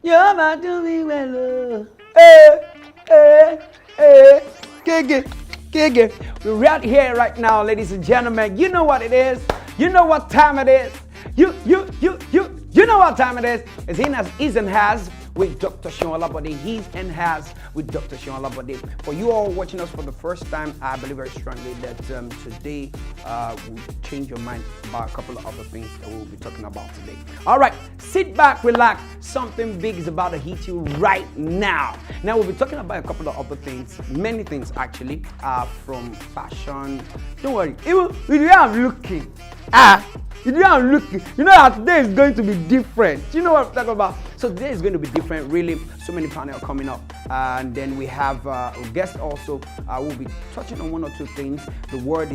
You're about to be my love. Hey, hey, hey. Gigi, Gigi. We're right here right now, ladies and gentlemen. You know what it is. You know what time it is. You know what time it is. It's in as is and has with Dr. Seun Olabode. He's and has with Dr. Seun Olabode. For you all watching us for the first time, I believe very strongly that today will change your mind about a couple of other things that we'll be talking about today. All right, sit back, relax. Something big is about to hit you right now. Now we'll be talking about a couple of other things, many things actually, from fashion. Don't worry, even if you are looking, you know I'm looking. You know that today is going to be different. You know what I'm talking about? So today is going to be different, really. So many panels coming up. And then we have a guest also. We'll be touching on one or two things. The word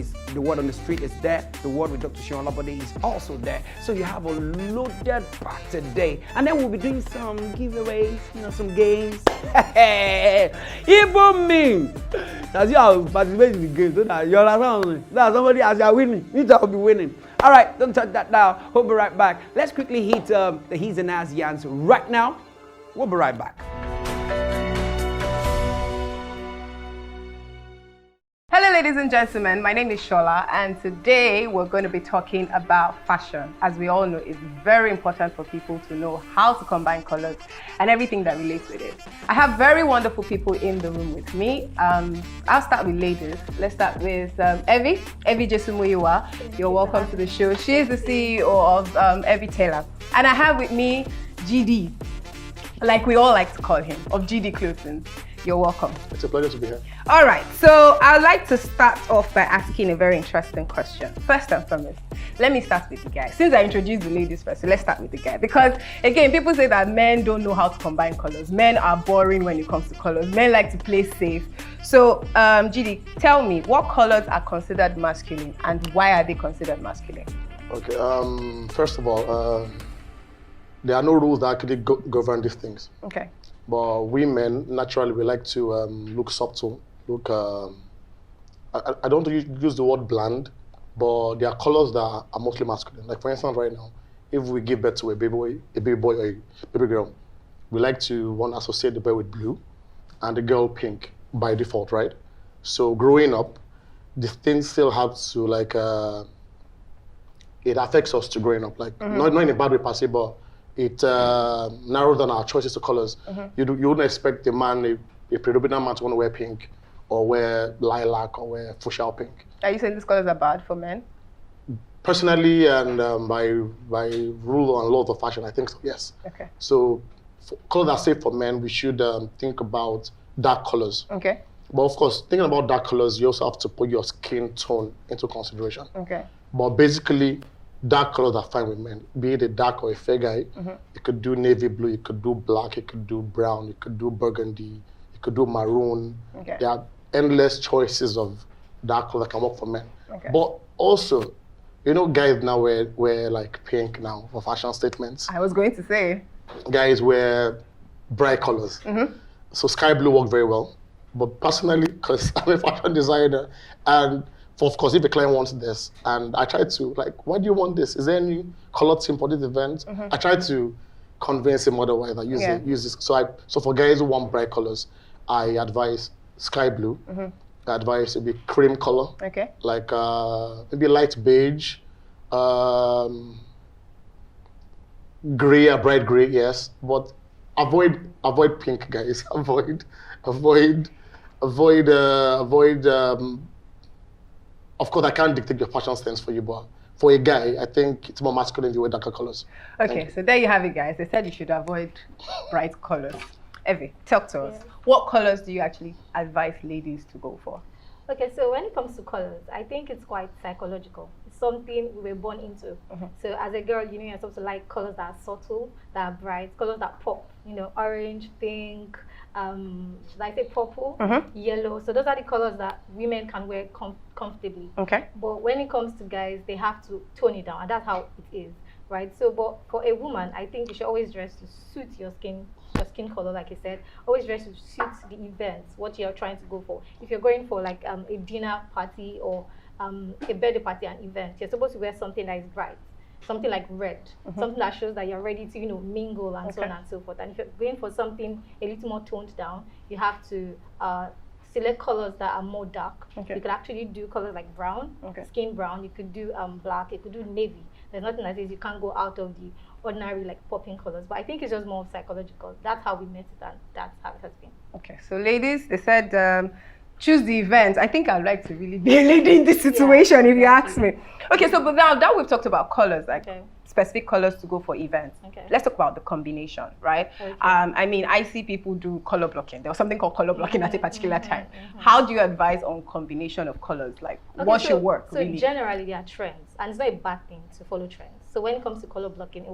on the street is there. The word with Dr. Seun Olabode is also there. So you have a loaded pack today. And then we'll be doing some giveaways, some games. Even me. As you are participating in the game, so that you're around. That somebody as you are winning, you will be winning. All right, don't touch that now. We'll be right back. Let's quickly hit the he's and as yans right now. We'll be right back. Hello ladies and gentlemen, my name is Shola and today we're going to be talking about fashion. As we all know, it's very important for people to know how to combine colors and everything that relates with it. I have very wonderful people in the room with me. I'll start with ladies. Let's start with Evie Jesumuyiwa. You're welcome to the show. She is the CEO of Evie Taylor. And I have with me GD, like we all like to call him, of GD Clothing. You're welcome. It's a pleasure to be here. All right, so I'd like to start off by asking a very interesting question. First and foremost, let me start with the guy. Since I introduced the ladies first, so let's start with the guy. Because again, people say that men don't know how to combine colors. Men are boring when it comes to colors. Men like to play safe. So, GD, tell me, what colors are considered masculine and why are they considered masculine? Okay, first of all, there are no rules that actually govern these things. Okay. But we men, naturally, we like to look subtle, look, I don't use the word bland, but there are colors that are mostly masculine. Like for instance, right now, if we give birth to a baby boy or a baby girl, we like to want to associate the boy with blue and the girl pink by default, right? So growing up, this thing still has to it affects us to growing up, like not in a bad way per se, but it narrows down our choices to colors. You wouldn't expect a predominant man to want to wear pink or wear lilac or wear fuchsia pink. Are you saying these colors are bad for men? Personally, and by rule and laws of fashion, I think so, yes. Okay. So for colors that are safe for men, we should think about dark colors. Okay. But of course, thinking about dark colors, you also have to put your skin tone into consideration. Okay. But basically, dark colors are fine with men, be it a dark or a fair guy. You could do navy blue, you could do black, you could do brown, you could do burgundy, you could do maroon. Okay. There are endless choices of dark color that can work for men. Okay. But also, guys now wear like pink now for fashion statements. I was going to say. Guys wear bright colors. So sky blue works very well. But personally, because I'm a fashion designer, and of course, if a client wants this, and I try to, why do you want this? Is there any color theme for this event? I try to convince him otherwise. I use this. So for guys who want bright colors, I advise sky blue. I advise maybe cream color. Okay. Like maybe light beige, gray, a bright gray, yes. But avoid pink, guys. Avoid. Of course, I can't dictate your fashion sense for you, but for a guy, I think it's more masculine if you wear darker colors. Okay, so there you have it, guys. They said you should avoid bright colors. Evie, talk to us. What colors do you actually advise ladies to go for? Okay, so when it comes to colors, I think it's quite psychological. It's something we were born into. So as a girl, you're supposed to like colors that are subtle, that are bright, colors that pop. Orange, pink, should I say purple, yellow. So those are the colors that women can wear comfortably. Okay. But when it comes to guys, they have to tone it down, and that's how it is, right? So, but for a woman, I think you should always dress to suit your skin color, like you said. Always dress to suit the event, what you're trying to go for. If you're going for like a dinner party or a birthday party, an event, you're supposed to wear something that is bright. something like red, something that shows that you're ready to, mingle and so on and so forth. And if you're going for something a little more toned down, you have to select colors that are more dark. You could actually do colors like brown, skin brown. You could do black. You could do navy. There's nothing that says you can't go out of the ordinary like popping colors. But I think it's just more psychological. That's how we met it, and that's how it has been. Okay, so ladies, they said choose the event. I think I'd like to really be a lady in this situation, if you ask me. Okay, so but now that we've talked about colors, like specific colors to go for events, let's talk about the combination, right? I mean, I see people do color blocking. There was something called color blocking at a particular time. How do you advise on combination of colors? Like, what should work, so really? Generally, there are trends, and it's not a bad thing to follow trends. So when it comes to color blocking, it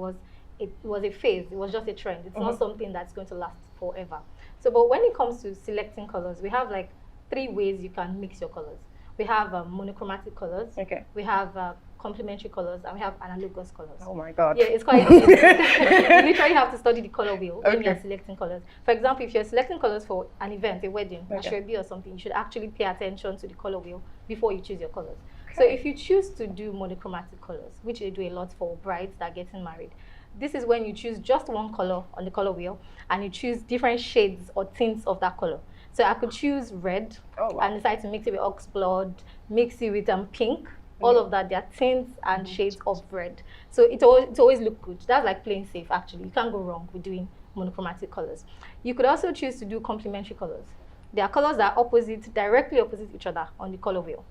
was a phase. It was just a trend. It's not something that's going to last forever. So, but when it comes to selecting colors, we have like 3 ways you can mix your colors. We have monochromatic colors. We have complementary colors, and we have analogous colors. Oh my God. Yeah, it's quite easy. You literally have to study the color wheel when you're selecting colors. For example, if you're selecting colors for an event, a wedding, a shrubby or something, you should actually pay attention to the color wheel before you choose your colors. So if you choose to do monochromatic colors, which they do a lot for brides that are getting married, this is when you choose just one color on the color wheel, and you choose different shades or tints of that color. So I could choose red and decide to mix it with oxblood, mix it with pink, all of that. They are tints and shades of red. So it always look good. That's like playing safe, actually. You can't go wrong with doing monochromatic colors. You could also choose to do complementary colors. There are colors that are directly opposite each other on the color wheel.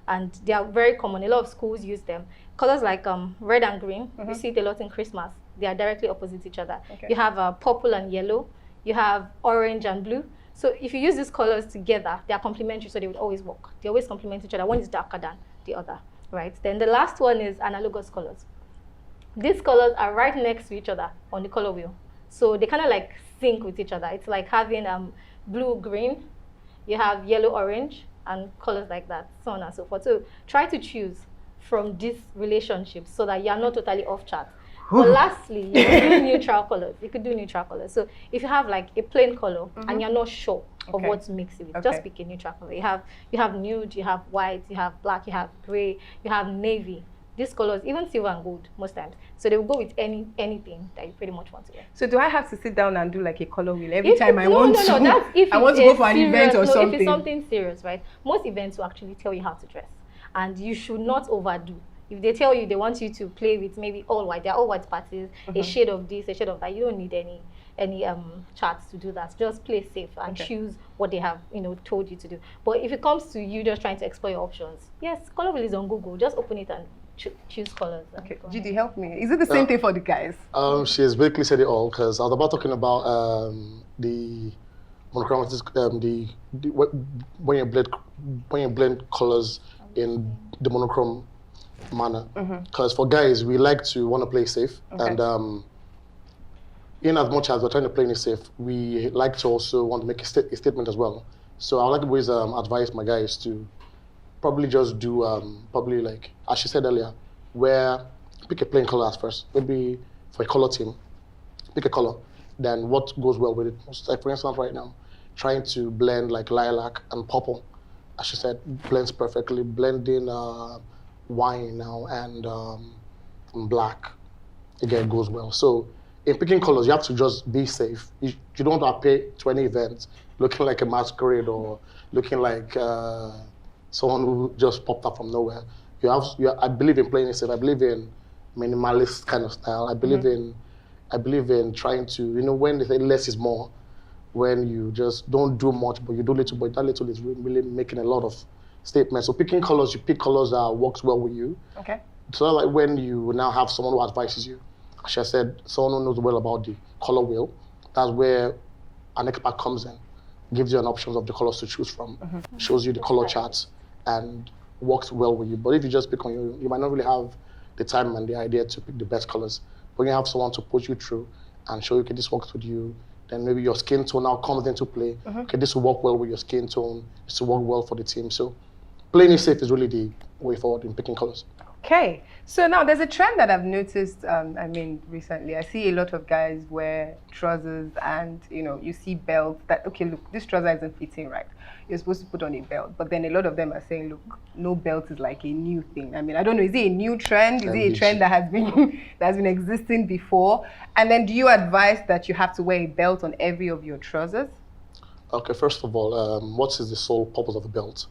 And they are very common. A lot of schools use them. Colors like red and green, you see it a lot in Christmas. They are directly opposite each other. You have purple and yellow. You have orange and blue. So if you use these colors together, they are complementary, so they would always work. They always complement each other. One is darker than the other, right? Then the last one is analogous colors. These colors are right next to each other on the color wheel. So they kind of like sync with each other. It's like having blue-green, you have yellow-orange, and colors like that, so on and so forth. So try to choose from these relationships so that you're not totally off chart. But lastly, you can do neutral colors. You could do neutral colors. So if you have like a plain color and you're not sure of what to mix it with, just pick a neutral color. You have nude, you have white, you have black, you have gray, you have navy. These colors, even silver and gold, most times. So they will go with anything that you pretty much want to wear. So do I have to sit down and do like a color wheel every time I want to? No, that's if I want to go for an event or something. If it's something serious, right? Most events will actually tell you how to dress, and you should not overdo. If they tell you they want you to play with maybe all white, they're all white parties, a shade of this, a shade of that, you don't need any charts to do that. Just play safe and choose what they have told you to do. But if it comes to you just trying to explore your options, yes, color wheel is on Google. Just open it and choose colors. Okay, Judy, help me. Is it the same thing for the guys? She has basically said it all, because I was about talking about the monochromatic, when you blend colors in the monochrome manner. Because for guys, we like to want to play safe, and in as much as we're trying to play it safe, we like to also want to make a statement as well. So I would like to always advise my guys to probably just do probably like, as she said earlier, pick a plain color as first. Maybe for a color team, pick a color, then what goes well with it. Like for instance, right now, trying to blend like lilac and purple, as she said, blends perfectly. Blending wine now and black, again, goes well. So in picking colors, you have to just be safe. You don't want to appear to any event looking like a masquerade or looking like someone who just popped up from nowhere. I believe in playing it safe. I believe in minimalist kind of style. I believe in trying to, when they say less is more, when you just don't do much, but you do little, but that little is really making a lot of statements. So picking colors, you pick colors that works well with you. Okay. So like when you now have someone who advises you, as I said, someone who knows well about the color wheel, that's where an expert comes in, gives you an options of the colors to choose from, shows you the color charts, and works well with you. But if you just pick on you might not really have the time and the idea to pick the best colors. When you have someone to put you through and show you, okay, this works with you, then maybe your skin tone now comes into play. Okay, this will work well with your skin tone, this will work well for the team. So playing it safe is really the way forward in picking colors. Okay, so now there's a trend that I've noticed. I mean, recently, I see a lot of guys wear trousers, and you see belts. That okay, look, this trouser isn't fitting right. You're supposed to put on a belt, but then a lot of them are saying, look, no belt is like a new thing. I mean, I don't know, is it a new trend? Is it a trend that has been that has been existing before? And then, do you advise that you have to wear a belt on every of your trousers? Okay, first of all, what is the sole purpose of the belt?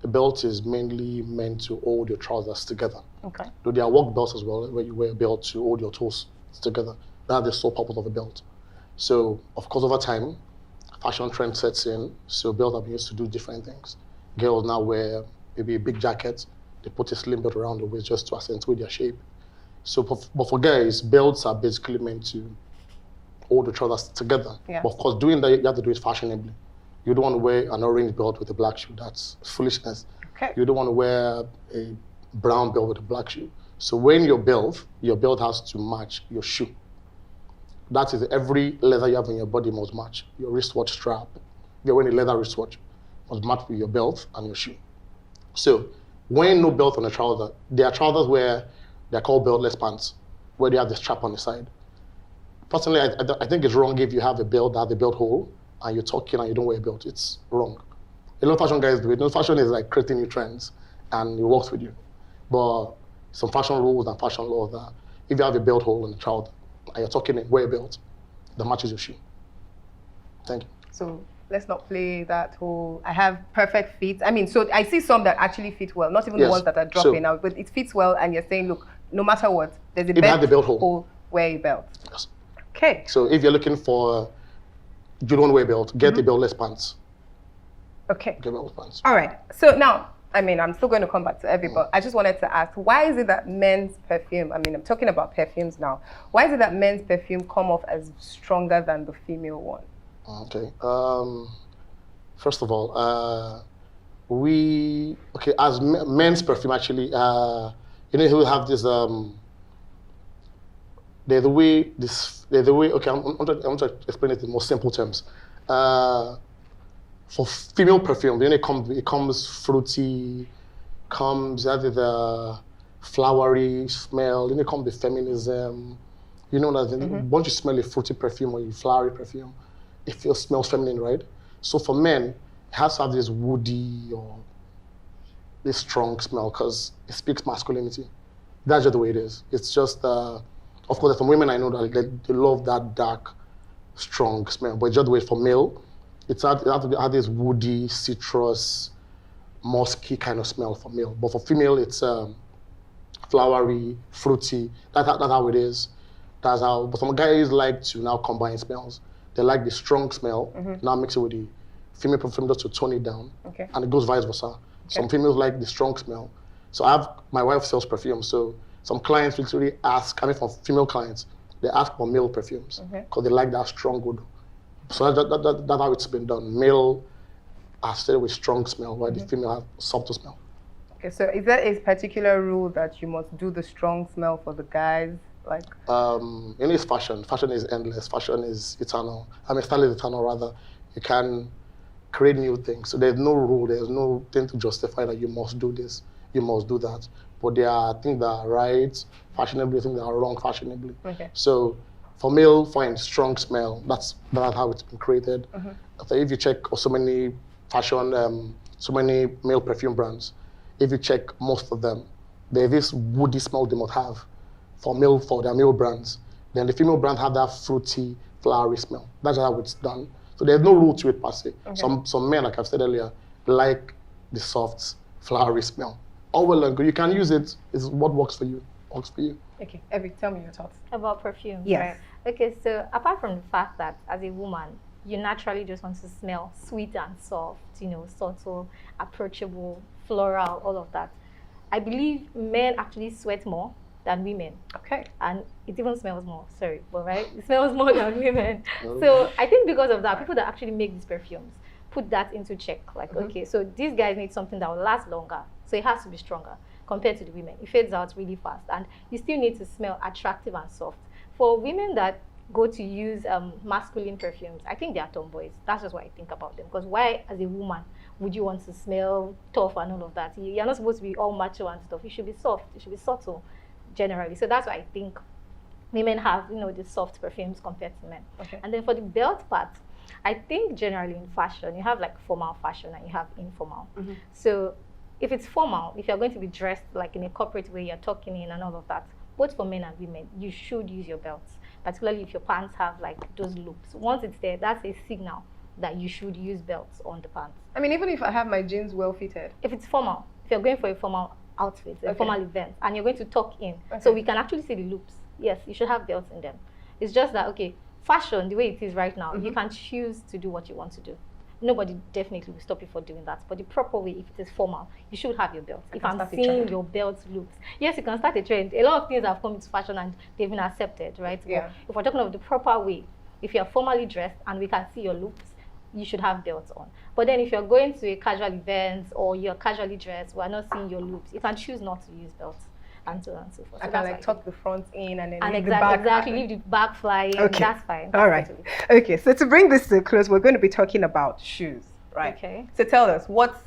The belt is mainly meant to hold your trousers together. Okay. Though there are work belts as well, where you wear a belt to hold your toes together. That's the sole purpose of the belt. So, of course, over time, fashion trend sets in, so belts have been used to do different things. Girls now wear maybe a big jacket, they put a slim belt around the waist just to accentuate their shape. So, but for guys, belts are basically meant to hold the trousers together. Yeah. But of course, doing that, you have to do it fashionably. You don't want to wear an orange belt with a black shoe. That's foolishness. Okay. You don't want to wear a brown belt with a black shoe. So when your belt has to match your shoe. That is, every leather you have on your body must match. Your wristwatch strap, if you're wearing a leather wristwatch, must match with your belt and your shoe. So when no belt on a trouser, there are trousers where they're called beltless pants, where they have the strap on the side. Personally, I think it's wrong if you have a belt that has a belt hole and you're talking and you don't wear a belt. It's wrong. A lot of fashion guys do it. Fashion is like creating new trends and it works with you. But some fashion rules and fashion laws that if you have a belt hole in the trouser and you're talking in, wear a belt that matches your shoe. Thank you. So let's not play that whole, I have perfect feet. I mean, so I see some that actually fit well, not even the ones that are dropping out, but it fits well and you're saying, look, no matter what, there's a belt hole, wear a belt. Yes. Okay. So if you're looking for, you don't want to wear a belt, get the beltless pants. Okay. Get beltless pants. All right. So now, I mean, I'm still going to come back to every, but I just wanted to ask, why is it that men's perfume, I mean, I'm talking about perfumes now, why is it that men's perfume come off as stronger than the female one? Okay. First of all, as men's perfume actually, we have this, there's a way, okay, I'm going to explain it in more simple terms. For female perfume, it comes fruity, has the flowery smell, then it comes the feminism. Once you smell a fruity perfume or a flowery perfume, it smells feminine, right? So for men, it has to have this woody or this strong smell because it speaks masculinity. That's just the way it is. It's just, of course, there's some women I know that they love that dark, strong smell, but it's just the way for male, it has to have this woody, citrus, musky kind of smell for male. But for female, it's flowery, fruity. That's how it is. But some guys like to now combine smells. They like the strong smell, now mix it with the female perfume just to tone it down. Okay. And it goes vice versa. Okay. Some females like the strong smell. So my wife sells perfume, so some clients literally ask, from female clients, they ask for male perfumes because they like that strong wood. So that's how it's been done. Male are still with strong smell, while the female have subtle smell. Okay, so is there a particular rule that you must do the strong smell for the guys? Like, it's fashion. Fashion is endless. Fashion is eternal. Style is eternal, rather. You can create new things. So there's no rule. There's no thing to justify that you must do this, you must do that. But there are things that are right fashionably, things that are wrong fashionably. Okay. So for male, find strong smell. That's how it's been created. So if you check so many fashion, so many male perfume brands, if you check most of them, there's this woody smell they must have for their male brands. Then the female brand have that fruity, flowery smell. That's how it's done. So there's no rule to it per se. Okay. Some men, like I've said earlier, like the soft, flowery smell. All well and good. You can use it. It's what works for you. Okay, Evie, tell me your thoughts. About perfume. Yes. Right? Okay, so apart from the fact that as a woman, you naturally just want to smell sweet and soft, subtle, approachable, floral, all of that. I believe men actually sweat more than women. Okay. And it even smells more, but right? It smells more than women. So I think because of that, people that actually make these perfumes put that into check. Like, okay, so these guys need something that will last longer. So it has to be stronger compared to the women. It fades out really fast. And you still need to smell attractive and soft. For women that go to use masculine perfumes, I think they are tomboys. That's just what I think about them. Because why, as a woman, would you want to smell tough and all of that? You're not supposed to be all macho and stuff. You should be soft. You should be subtle, generally. So that's why I think women have, the soft perfumes compared to men. Okay. And then for the belt part, I think generally in fashion, you have like formal fashion and you have informal. So if it's formal, if you're going to be dressed like in a corporate way, you're talking in and all of that, both for men and women, you should use your belts, particularly if your pants have like those loops. Once it's there, that's a signal that you should use belts on the pants. I mean, even if I have my jeans well fitted. If it's formal, if you're going for a formal outfit, a formal event, and you're going to tuck in, so we can actually see the loops. Yes, you should have belts in them. It's just that, okay, fashion, the way it is right now, you can choose to do what you want to do. Nobody definitely will stop you for doing that. But the proper way, if it is formal, you should have your belt. If I'm seeing your belt loops, yes, you can start a trend. A lot of things have come into fashion and they've been accepted, right? Yeah. But if we're talking of the proper way, if you're formally dressed and we can see your loops, you should have belts on. But then if you're going to a casual event or you're casually dressed, we're not seeing your loops, you can choose not to use belts. And so on and so forth. I So can like tuck the front in and then leave leave the back flying. Okay. That's fine. All right. Totally. Okay, so to bring this to a close, we're going to be talking about shoes, right? Okay. So tell us, what's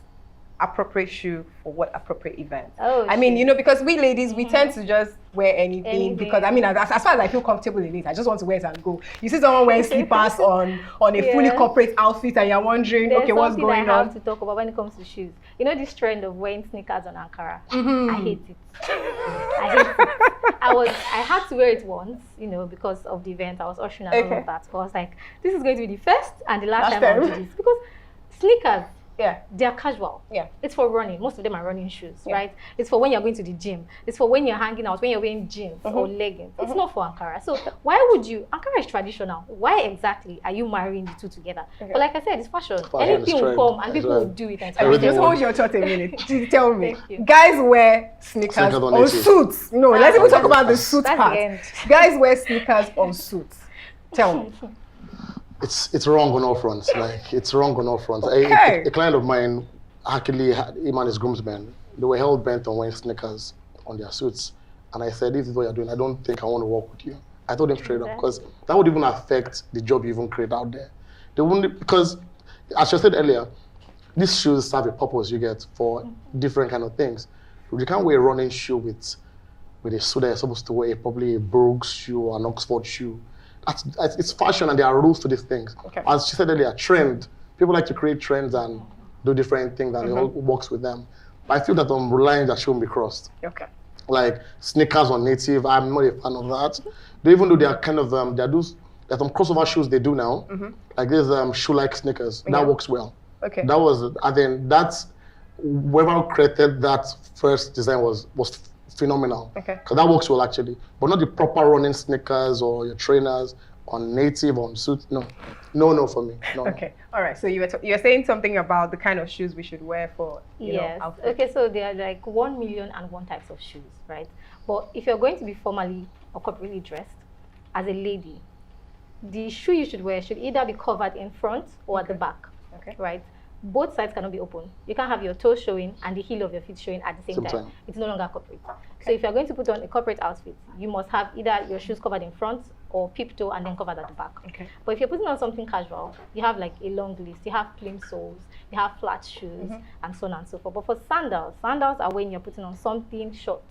appropriate shoe for what appropriate event? Oh, I mean, because we ladies, we tend to just wear anything because, I mean, as far as I feel comfortable in it, I just want to wear it and go. You see someone wearing slippers on a fully corporate outfit and you're wondering, There's okay, what's going I have on? to talk about when it comes to shoes. You know this trend of wearing sneakers on Ankara? I hate it. I hate it. I had to wear it once, because of the event. I was ushering and all of that. So I was like, this is going to be the first and the last time I'll do this. Because sneakers, they're casual. Yeah. It's for running. Most of them are running shoes, right? It's for when you're going to the gym. It's for when you're hanging out, when you're wearing jeans or leggings. It's not for Ankara. So why would you? Ankara is traditional. Why exactly are you marrying the two together? But like I said, it's fashion. Anything will come and people will do it. And Just hold your thought a minute. Tell me. Thank you. Guys wear sneakers on suits. Let's even talk about the suit That's part. the end. Guys wear sneakers on suits. Tell me. It's wrong on all fronts. Like, it's wrong on all fronts. Okay. A client of mine actually had him and his groomsmen. They were hell bent on wearing sneakers on their suits. And I said, this is what you're doing. I don't think I want to work with you. I told him straight up, because that would even affect the job you even create out there. They wouldn't, because as I said earlier, these shoes serve a purpose you get for different kind of things. You can't wear a running shoe with a suit that you're supposed to wear, probably a Brooks shoe or an Oxford shoe. It's fashion and there are rules to these things. Okay. As she said earlier, trend. People like to create trends and do different things and it all works with them. But I feel that on lines that shouldn't be crossed. Okay. Like sneakers on native, I'm not a fan of that. They even do their kind of, there's some crossover shoes they do now. Like there's shoe-like sneakers. That works well. Okay. That was, and then that's, whoever created that first design was phenomenal. Okay. Because that works well actually. But not the proper running sneakers or your trainers on native, on suits. No for me. No. Okay. All right. So you're saying something about the kind of shoes we should wear for outfits. Okay, so there are like 1,000,001 types of shoes, right? But if you're going to be formally or corporately dressed as a lady, the shoe you should wear should either be covered in front or at the back. Okay. Right? Both sides cannot be open. You can't have your toes showing and the heel of your feet showing at the same time. It's no longer corporate. So if you're going to put on a corporate outfit, you must have either your shoes covered in front or peep toe and then covered at the back. Okay. But if you're putting on something casual, you have like a long list, you have plain soles, you have flat shoes, and so on and so forth. But for sandals are when you're putting on something short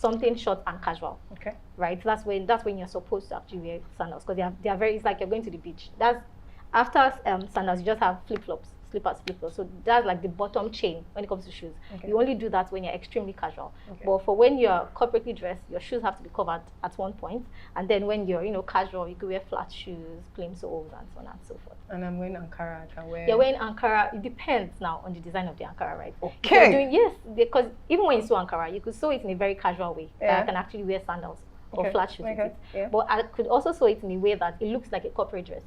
and casual. Okay. Right? That's when you're supposed to actually wear sandals, because they are very, it's like you're going to the beach. That's after sandals, you just have flip-flops. Slippers. So that's like the bottom chain when it comes to shoes. Okay. You only do that when you're extremely casual. Okay. But for when you're corporately dressed, your shoes have to be covered at one point. And then when you're, casual, you could wear flat shoes, plain soles, and so on and so forth. And I'm wearing Ankara, I can wear... You're wearing Ankara, it depends now on the design of the Ankara, right? Okay. Yes, because even when you sew Ankara, you could sew it in a very casual way. Yeah. I can actually wear sandals or flat shoes with it. Yeah. But I could also sew it in a way that it looks like a corporate dress.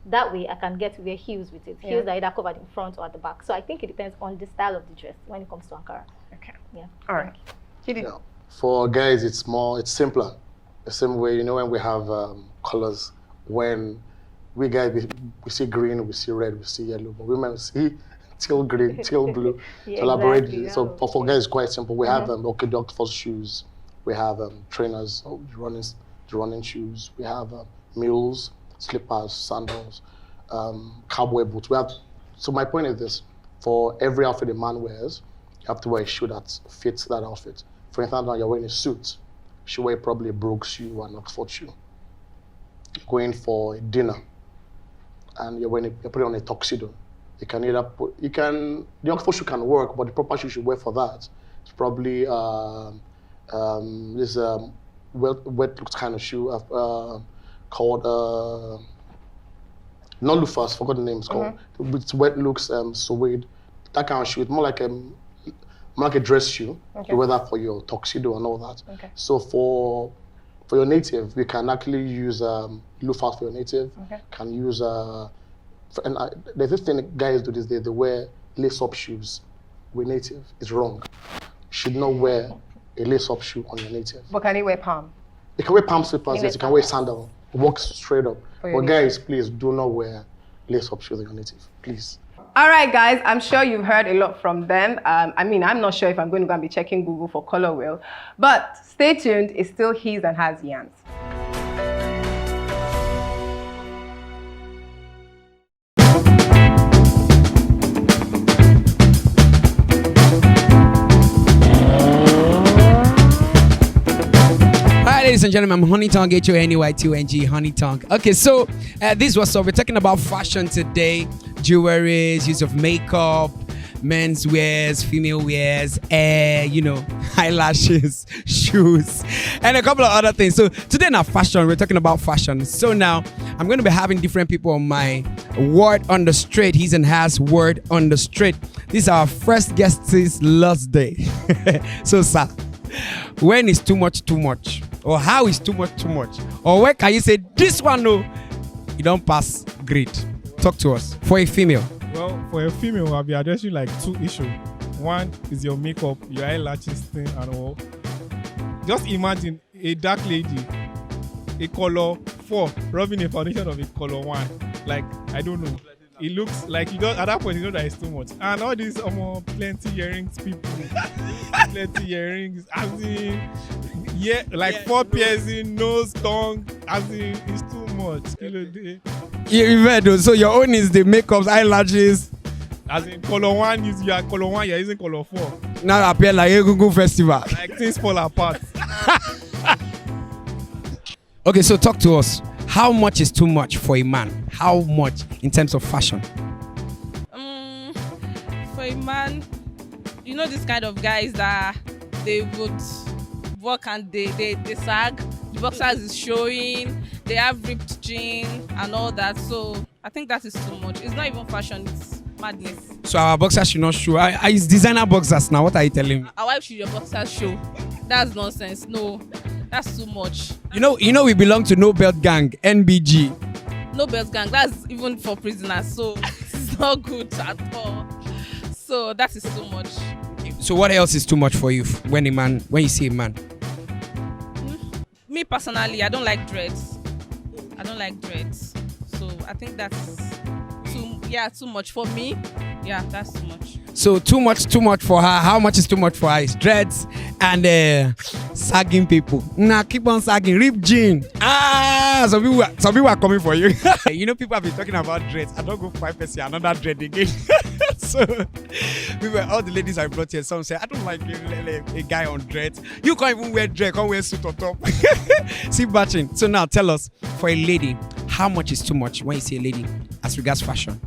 That way, I can get to wear heels with it. Heels are either covered in front or at the back. So I think it depends on the style of the dress when it comes to Ankara. Okay. Yeah. All right. Yeah. For guys, it's simpler. The same way, when we have colors, when we guys, we see green, we see red, we see yellow, but women see teal green, teal blue. Yeah, to elaborate. exactly. So for guys, it's quite simple. We have orthodox for shoes. We have trainers, running shoes. We have mules, slippers, sandals, cowboy boots. So my point is this: for every outfit a man wears, you have to wear a shoe that fits that outfit. For instance, now you're wearing a suit, you should wear probably a Brogue shoe or an Oxford shoe. Going for a dinner, and you're putting on a tuxedo. You can either the Oxford shoe can work, but the proper shoe you should wear for that is probably this wet looks kind of shoe called not loafers, forgot the name it's called. It's wet looks suede. That kind of shoe. It's more like a dress shoe. You wear that for your tuxedo and all that. So for your native, we can actually use loafers for your native. Can use there's this thing guys do these days. They wear lace-up shoes with native. It's wrong. You should not wear a lace-up shoe on your native. But can he wear palm? You can wear palm slippers. Yes, you can wear sandal. Walk straight up. But guys, please do not wear lace-up shoes on your native, please. All right, guys, I'm sure you've heard a lot from them. I mean, I'm not sure if I'm going to go and be checking Google for color wheel, but stay tuned. It's still his and hers yarns. Ladies and gentlemen, I'm Honey Tongue, H-O-N-E-Y-T-O-N-G, Honey Tongue. Okay, so this was so we're talking about fashion today, jewelry, use of makeup, men's wears, female wears, hair, eyelashes, shoes, and a couple of other things. So today in our fashion, we're talking about fashion. So now I'm going to be having different people on my word on the street, his and hers word on the street. This is our first guest's last day. So, sir, when is too much too much? Or how is too much too much? Or where can you say this one no, you don't pass grade? Talk to us. For a female. Well, for a female, I'll be addressing like two issues. One is your makeup, your eyelashes thing and all. Just imagine a dark lady, a color 4, rubbing a foundation of a color 1. Like, I don't know. It looks like at that point you know that it's too much. And all these plenty earrings people, plenty earrings, as in, like 4 piercing, nose, tongue, as in, it's too much. Yeah, so your own is the makeups, eyelashes. As in color 1, you are color 1, you're using color 4. Now appear like a Google festival. Like things fall apart. Okay, so talk to us. How much is too much for a man? How much in terms of fashion? For a man, you know this kind of guys that they would work and they sag. The boxers is showing. They have ripped jeans and all that. So I think that is too much. It's not even fashion. It's madness. So our boxers should not show. It's designer boxers now. What are you telling me? Why should your boxers show? That's nonsense. No. That's too much. You know we belong to No Belt Gang, NBG. No Belt Gang, that's even for prisoners, so it's not good at all. So that is too much. So what else is too much for you when you see a man? Me personally, I don't like dreads. So I think that's too much for me. Yeah, that's too much. So too much for her. How much is too much for her? It's dreads and sagging people. Nah, keep on sagging. Rip jean. Some people are coming for you. People have been talking about dreads. I don't go 5% another dread again. So all the ladies I brought here, some say, I don't like a guy on dreads. You can't even wear dread, can't wear suit on top. See batching. So now tell us, for a lady, how much is too much when you see a lady as regards fashion?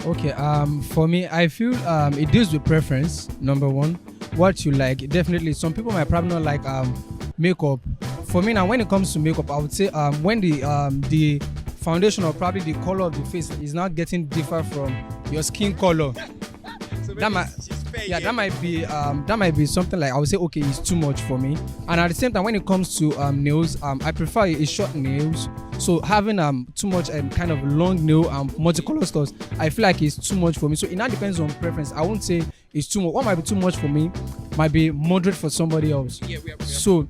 Okay, for me, I feel it deals with preference. Number one, what you like. Definitely, some people might probably not like makeup. For me now, when it comes to makeup, I would say when the foundation or probably the color of the face is not getting different from your skin color. So that might be something like I would say, okay, it's too much for me. And at the same time, when it comes to nails, I prefer a short nails. So having too much kind of long nail and multicolor stuff, I feel like it's too much for me. So it now depends on preference. I won't say it's too much. What might be too much for me might be moderate for somebody else. So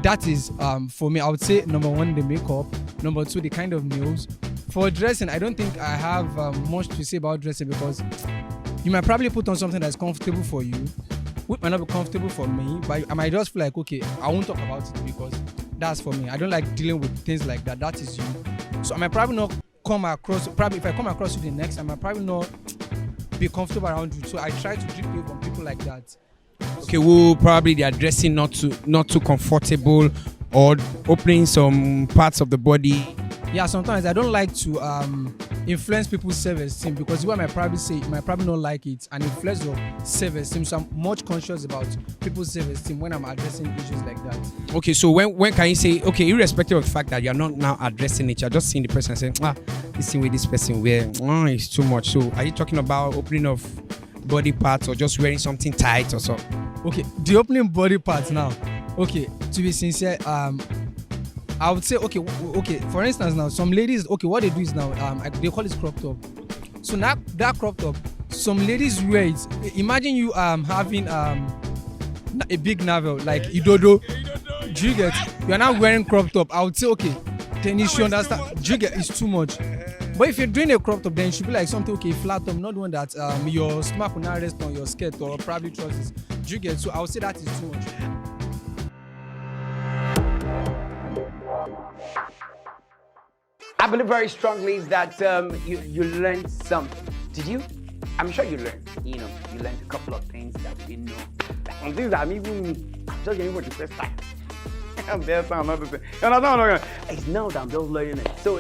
that is for me. I would say number one, the makeup. Number two, the kind of nails. For dressing, I don't think I have much to say about dressing because you might probably put on something that's comfortable for you, which might not be comfortable for me, but I might just feel like, okay, I won't talk about it because that's for me. I don't like dealing with things like that. That is you. So I might probably not come across, probably if I come across you the next time, I might probably not be comfortable around you. So I try to drift away from people like that. Okay, well, probably they are dressing not too comfortable or opening some parts of the body. Yeah, sometimes I don't like to influence people's self-esteem, because what I might probably say, you might probably not like it and influence your self-esteem. So I'm much conscious about people's self-esteem when I'm addressing issues like that. Okay, so when can you say, okay, irrespective of the fact that you're not now addressing it, you're just seeing the person and saying, this thing with this person wear, it's too much. So are you talking about opening of body parts or just wearing something tight or so? Okay, the opening body parts now. Okay, to be sincere, I would say, okay. For instance, now some ladies, okay, what they do is now, they call it crop top. So now that crop top, some ladies wear it. Imagine you having a big navel like Idodo. Do you get? You are now wearing crop top. I would say, okay, then you should understand. Do you get? It's too much. But if you're doing a crop top, then it should be like something, okay, flat top, not one that your stomach will not rest on your skirt or probably trousers. Do you get? So I would say that is too much. I believe very strongly that you learned something. Did you? I'm sure you learned. You learned a couple of things that you didn't know. Like, things that even just getting for the first time. It's now that I'm just learning it. So,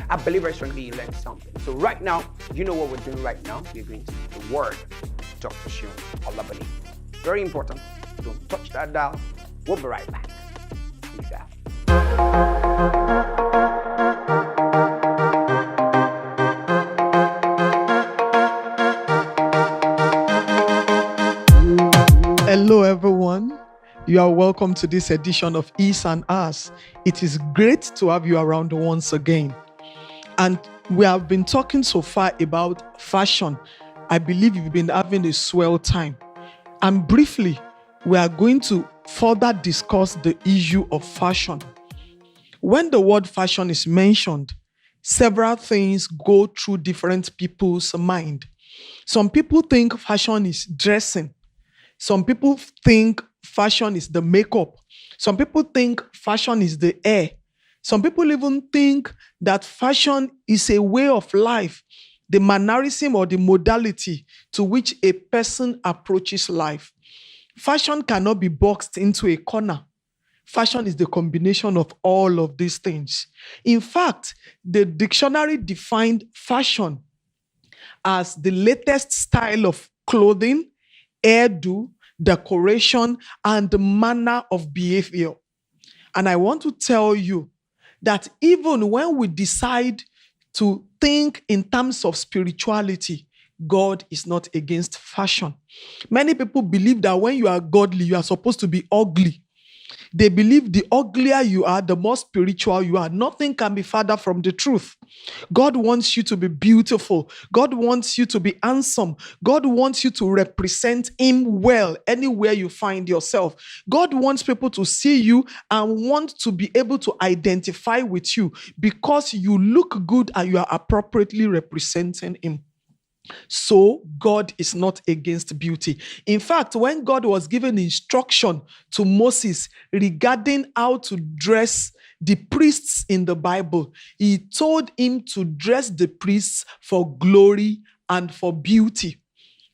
I believe very strongly you learned something. So right now, you know what we're doing right now? We're going to the word Dr. Seun Olabode. Very important. Don't touch that dial. We'll be right back. Peace out. Hello, everyone. You are welcome to this edition of Is and Us. It is great to have you around once again. And we have been talking so far about fashion. I believe you've been having a swell time. And briefly, we are going to further discuss the issue of fashion. When the word fashion is mentioned, several things go through different people's mind. Some people think fashion is dressing. Some people think fashion is the makeup. Some people think fashion is the hair. Some people even think that fashion is a way of life, the mannerism or the modality to which a person approaches life. Fashion cannot be boxed into a corner. Fashion is the combination of all of these things. In fact, the dictionary defined fashion as the latest style of clothing, hairdo, decoration, and the manner of behavior. And I want to tell you that even when we decide to think in terms of spirituality, God is not against fashion. Many people believe that when you are godly, you are supposed to be ugly. They believe the uglier you are, the more spiritual you are. Nothing can be further from the truth. God wants you to be beautiful. God wants you to be handsome. God wants you to represent Him well anywhere you find yourself. God wants people to see you and want to be able to identify with you because you look good and you are appropriately representing Him. So God is not against beauty. In fact, when God was giving instruction to Moses regarding how to dress the priests in the Bible, He told him to dress the priests for glory and for beauty.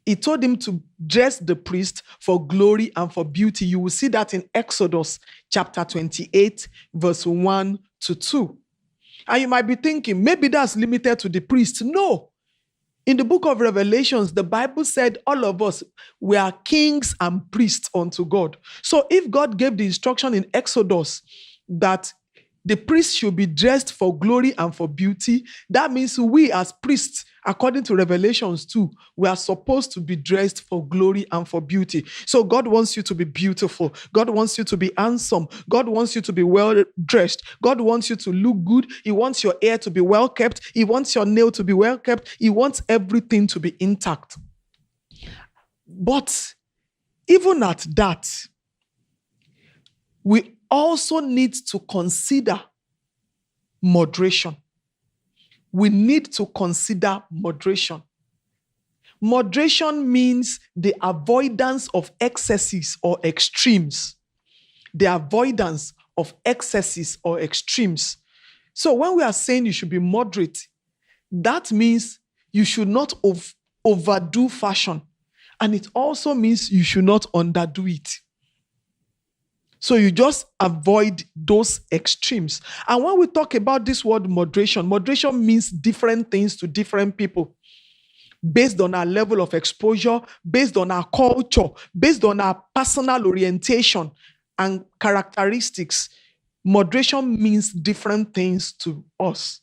He told him to dress the priest for glory and for beauty. You will see that in Exodus chapter 28, verse 1 to 2. And you might be thinking, maybe that's limited to the priest. No. In the book of Revelations, the Bible said all of us, we are kings and priests unto God. So if God gave the instruction in Exodus that the priests should be dressed for glory and for beauty, that means we as priests, according to Revelations 2, we are supposed to be dressed for glory and for beauty. So God wants you to be beautiful. God wants you to be handsome. God wants you to be well dressed. God wants you to look good. He wants your hair to be well kept. He wants your nail to be well kept. He wants everything to be intact. But even at that, we also need to consider moderation. We need to consider moderation. Moderation means the avoidance of excesses or extremes. The avoidance of excesses or extremes. So when we are saying you should be moderate, that means you should not overdo fashion. And it also means you should not underdo it. So you just avoid those extremes. And when we talk about this word moderation means different things to different people based on our level of exposure, based on our culture, based on our personal orientation and characteristics. Moderation means different things to us.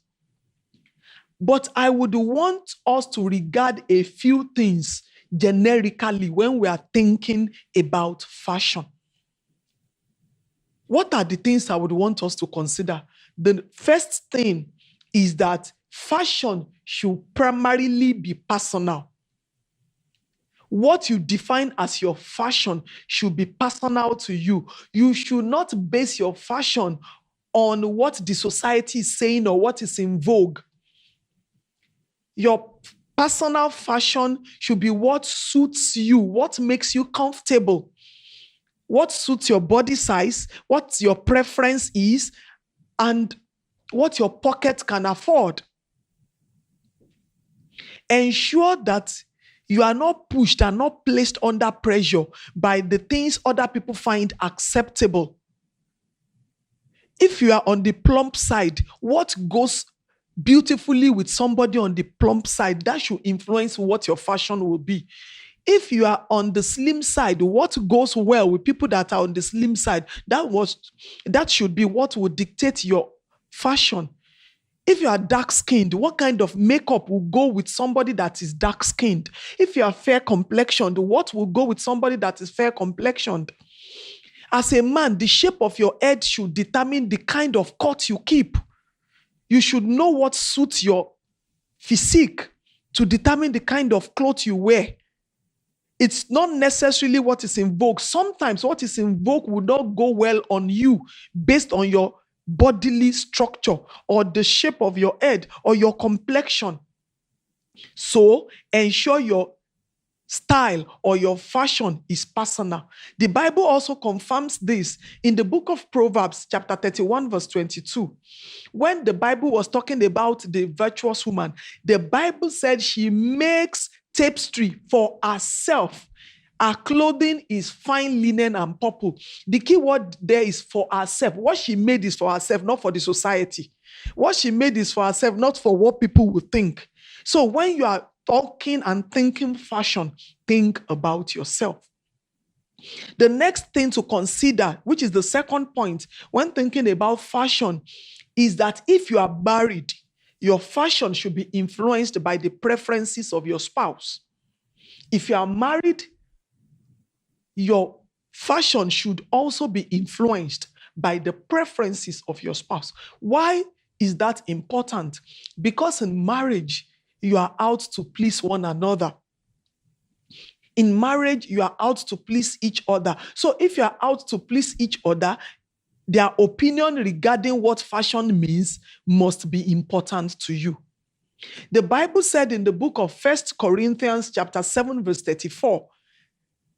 But I would want us to regard a few things generically when we are thinking about fashion. What are the things I would want us to consider? The first thing is that fashion should primarily be personal. What you define as your fashion should be personal to you. You should not base your fashion on what the society is saying or what is in vogue. Your personal fashion should be what suits you, what makes you comfortable, what suits your body size, what your preference is, and what your pocket can afford. Ensure that you are not pushed and not placed under pressure by the things other people find acceptable. If you are on the plump side, what goes beautifully with somebody on the plump side, that should influence what your fashion will be. If you are on the slim side, what goes well with people that are on the slim side, that should be what will dictate your fashion. If you are dark-skinned, what kind of makeup will go with somebody that is dark-skinned? If you are fair-complexioned, what will go with somebody that is fair-complexioned? As a man, the shape of your head should determine the kind of cut you keep. You should know what suits your physique to determine the kind of clothes you wear. It's not necessarily what is in vogue. Sometimes what is in vogue will not go well on you based on your bodily structure or the shape of your head or your complexion. So ensure your style or your fashion is personal. The Bible also confirms this in the book of Proverbs, chapter 31, verse 22. When the Bible was talking about the virtuous woman, the Bible said she makes tapestry for herself. Her clothing is fine linen and purple. The key word there is for herself. What she made is for herself, not for the society. What she made is for herself, not for what people will think. So when you are talking and thinking fashion, think about yourself. The next thing to consider, which is the second point when thinking about fashion, is that if you are married, your fashion should be influenced by the preferences of your spouse. If you are married, your fashion should also be influenced by the preferences of your spouse. Why is that important? Because in marriage, you are out to please one another. In marriage, you are out to please each other. So if you are out to please each other, their opinion regarding what fashion means must be important to you. The Bible said in the book of 1 Corinthians chapter 7, verse 34,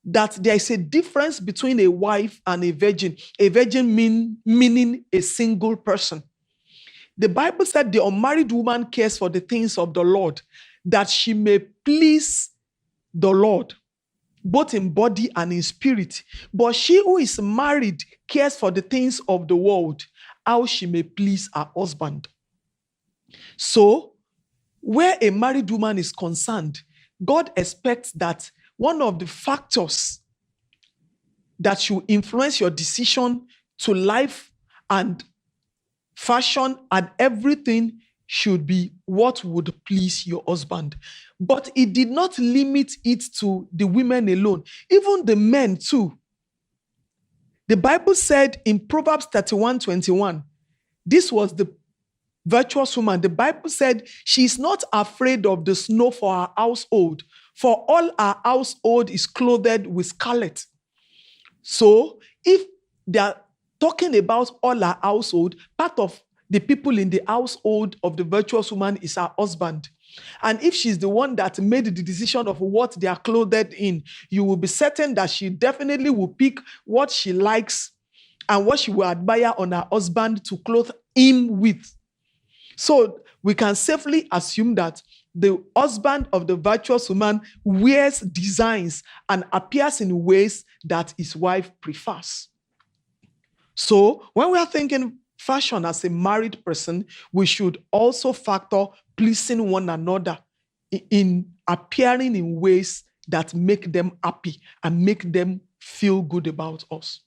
that there is a difference between a wife and a virgin. A virgin meaning a single person. The Bible said the unmarried woman cares for the things of the Lord, that she may please the Lord, both in body and in spirit. But she who is married cares for the things of the world, how she may please her husband. So, where a married woman is concerned, God expects that one of the factors that should influence your decision to life and fashion and everything should be what would please your husband. But it did not limit it to the women alone, even the men too. The Bible said in Proverbs 31:21, this was the virtuous woman. The Bible said she is not afraid of the snow for her household, for all her household is clothed with scarlet. So if they are talking about all her household, part of the people in the household of the virtuous woman is her husband. And if she's the one that made the decision of what they are clothed in, you will be certain that she definitely will pick what she likes and what she will admire on her husband to clothe him with. So we can safely assume that the husband of the virtuous woman wears designs and appears in ways that his wife prefers. So when we are thinking fashion as a married person, we should also factor pleasing one another in appearing in ways that make them happy and make them feel good about us.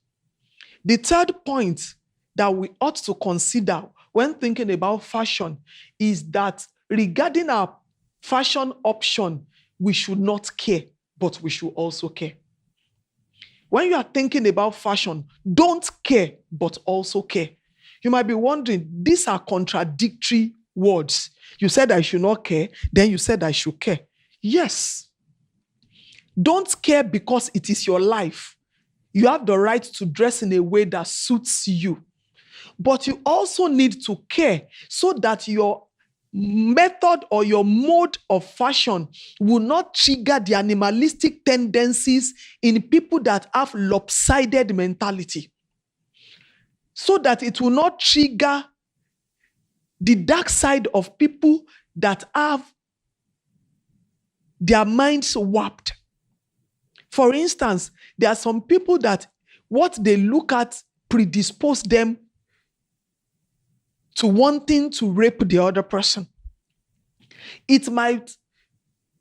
The third point that we ought to consider when thinking about fashion is that regarding our fashion option, we should not care, but we should also care. When you are thinking about fashion, don't care, but also care. You might be wondering, these are contradictory words. You said I should not care, then you said I should care. Yes. Don't care because it is your life. You have the right to dress in a way that suits you. But you also need to care so that your method or your mode of fashion will not trigger the animalistic tendencies in people that have lopsided mentality. So that it will not trigger the dark side of people that have their minds warped. For instance, there are some people that what they look at predispose them to wanting to rape the other person. It might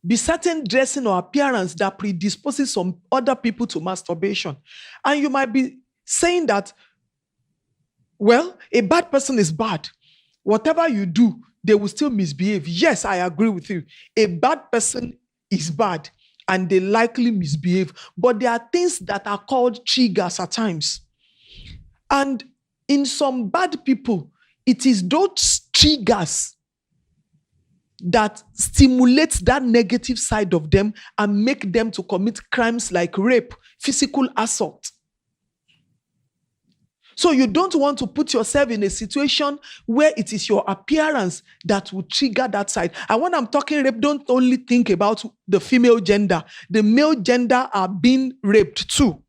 be certain dressing or appearance that predisposes some other people to masturbation. And you might be saying that, well, a bad person is bad. Whatever you do, they will still misbehave. Yes, I agree with you. A bad person is bad and they likely misbehave. But there are things that are called triggers at times. And in some bad people, it is those triggers that stimulate that negative side of them and make them to commit crimes like rape, physical assault. So you don't want to put yourself in a situation where it is your appearance that will trigger that side. And when I'm talking rape, don't only think about the female gender. The male gender are being raped too.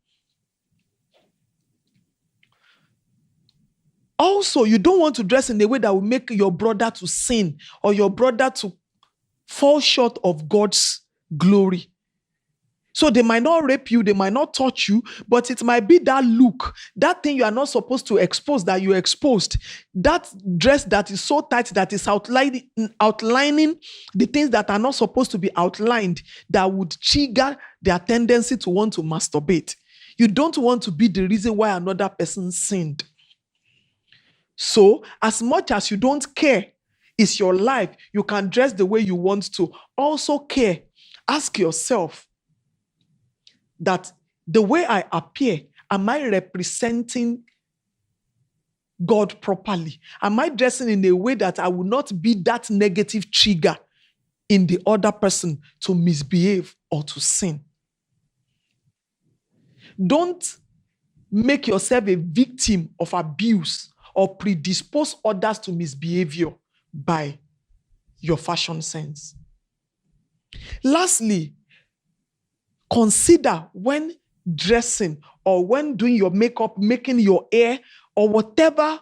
Also, you don't want to dress in a way that will make your brother to sin or your brother to fall short of God's glory. So they might not rape you, they might not touch you, but it might be that look, that thing you are not supposed to expose that you exposed, that dress that is so tight that is outlining the things that are not supposed to be outlined that would trigger their tendency to want to masturbate. You don't want to be the reason why another person sinned. So, as much as you don't care, it's your life, you can dress the way you want to. Also care. Ask yourself that the way I appear, am I representing God properly? Am I dressing in a way that I will not be that negative trigger in the other person to misbehave or to sin? Don't make yourself a victim of abuse or predispose others to misbehavior by your fashion sense. Lastly, consider when dressing or when doing your makeup, making your hair, or whatever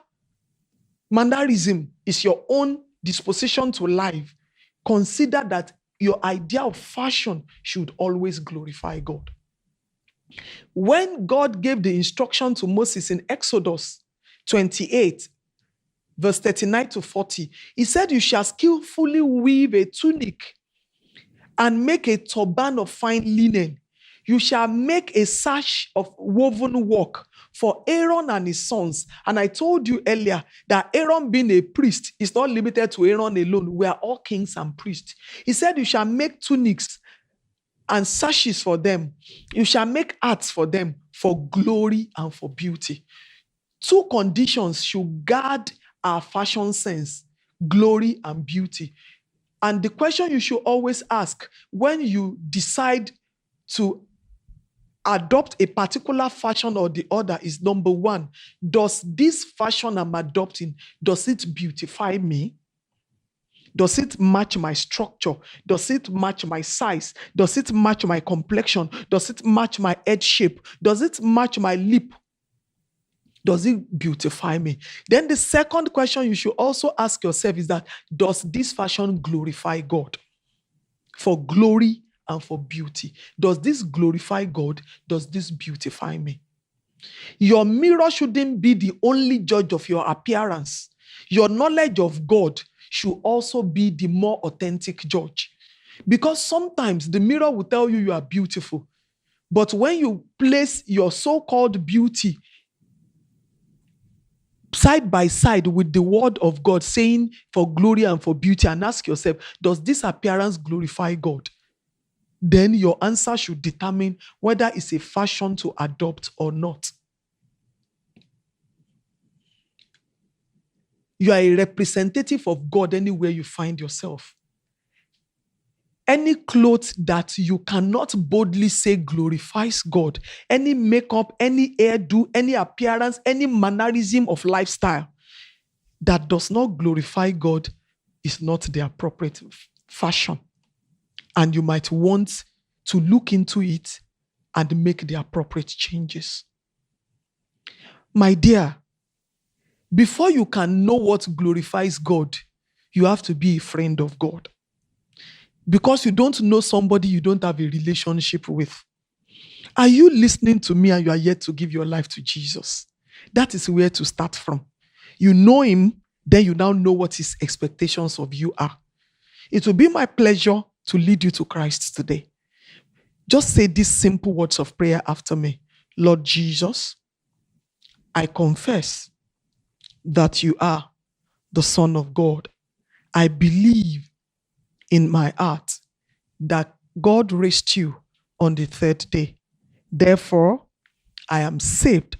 mannerism is your own disposition to life, consider that your idea of fashion should always glorify God. When God gave the instruction to Moses in Exodus 28, verse 39 to 40, he said, "You shall skillfully weave a tunic and make a turban of fine linen. You shall make a sash of woven work for Aaron and his sons." And I told you earlier that Aaron being a priest is not limited to Aaron alone. We are all kings and priests. He said, "You shall make tunics and sashes for them. You shall make hats for them for glory and for beauty." Two conditions should guard our fashion sense: glory and beauty. And the question you should always ask when you decide to adopt a particular fashion or the other is, number one, does this fashion I'm adopting, does it beautify me? Does it match my structure? Does it match my size? Does it match my complexion? Does it match my head shape? Does it match my lip? Does it beautify me? Then the second question you should also ask yourself is that, does this fashion glorify God? for glory and for beauty. Does this glorify God? Does this beautify me? Your mirror shouldn't be the only judge of your appearance. Your knowledge of God should also be the more authentic judge. Because sometimes the mirror will tell you are beautiful. But when you place your so-called beauty side by side with the word of God saying for glory and for beauty, and ask yourself, does this appearance glorify God? Then your answer should determine whether it's a fashion to adopt or not. You are a representative of God anywhere you find yourself. Any clothes that you cannot boldly say glorifies God, any makeup, any hairdo, any appearance, any mannerism of lifestyle that does not glorify God is not the appropriate fashion. And you might want to look into it and make the appropriate changes. My dear, before you can know what glorifies God, you have to be a friend of God. Because you don't know somebody you don't have a relationship with. Are you listening to me and you are yet to give your life to Jesus? That is where to start from. You know him, then you now know what his expectations of you are. It will be my pleasure to lead you to Christ today. Just say these simple words of prayer after me. Lord Jesus, I confess that you are the Son of God. I believe in my heart that God raised you on the third day. Therefore, I am saved.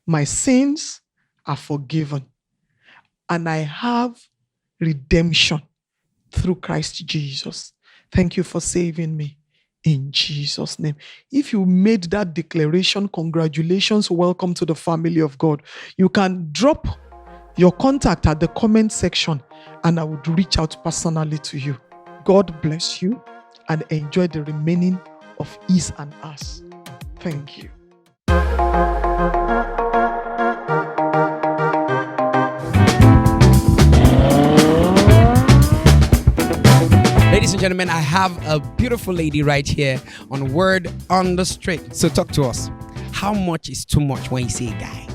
My sins are forgiven. And I have redemption through Christ Jesus. Thank you for saving me. In Jesus' name. If you made that declaration, congratulations. Welcome to the family of God. You can drop your contact at the comment section and I would reach out personally to you. God bless you and enjoy the remaining of Is and Us. Thank you. Ladies and gentlemen, I have a beautiful lady right here on Word on the Street. So talk to us. How much is too much when you say a guy?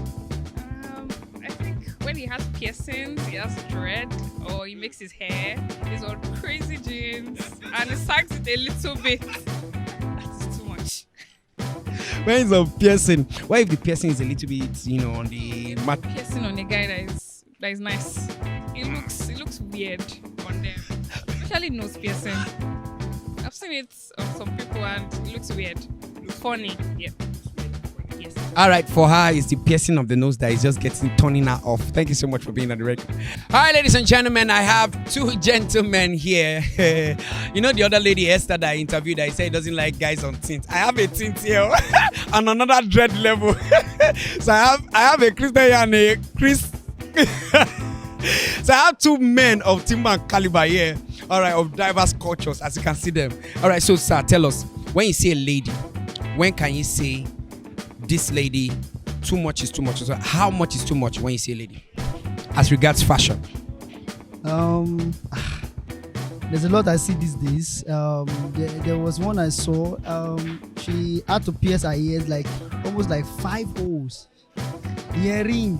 I think when he has piercings, he has dread, or he makes his hair, he's on crazy jeans, and he sags it a little bit. That is too much. When it's a piercing, what if the piercing is a little bit, on the mat? Piercing on a guy that is nice. It looks weird on them. Especially nose piercing. I've seen it on some people and it looks weird. Funny. Yeah. Yes. All right, for her, it's the piercing of the nose that is just turning her off. Thank you so much for being on the record. All right, ladies and gentlemen, I have two gentlemen here. You know the other lady, Esther, that I interviewed, I said doesn't like guys on tint. I have a tint here on another dread level. So I have a Christian and a Chris. So I have two men of timber and caliber here. All right, of diverse cultures, as you can see them. All right, so sir, tell us, when you say a lady, when can you say this lady, too much is too much? So how much is too much when you say lady? As regards fashion. There's a lot I see these days. There was one I saw. She had to pierce her ears almost like 5 holes. Earring.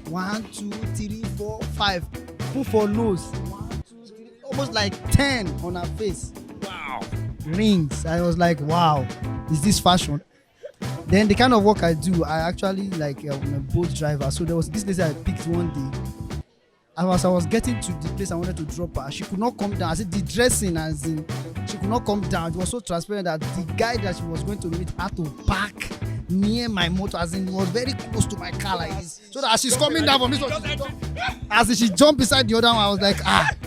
1, 2, 3, 4, 5. Put for nose. 1, 2, 3. Almost like 10 on her face. Wow. Rings. I was like, wow, is this fashion? Then the kind of work I do, I actually I'm a boat driver. So there was this lady I picked one day. As I was getting to the place I wanted to drop her, she could not come down. I said the dressing, as in, she could not come down. It was so transparent that the guy that she was going to meet had to park near my motor, as in, it was very close to my car like this. So that as she's coming down from this one, as she jumped beside the other one, I was like,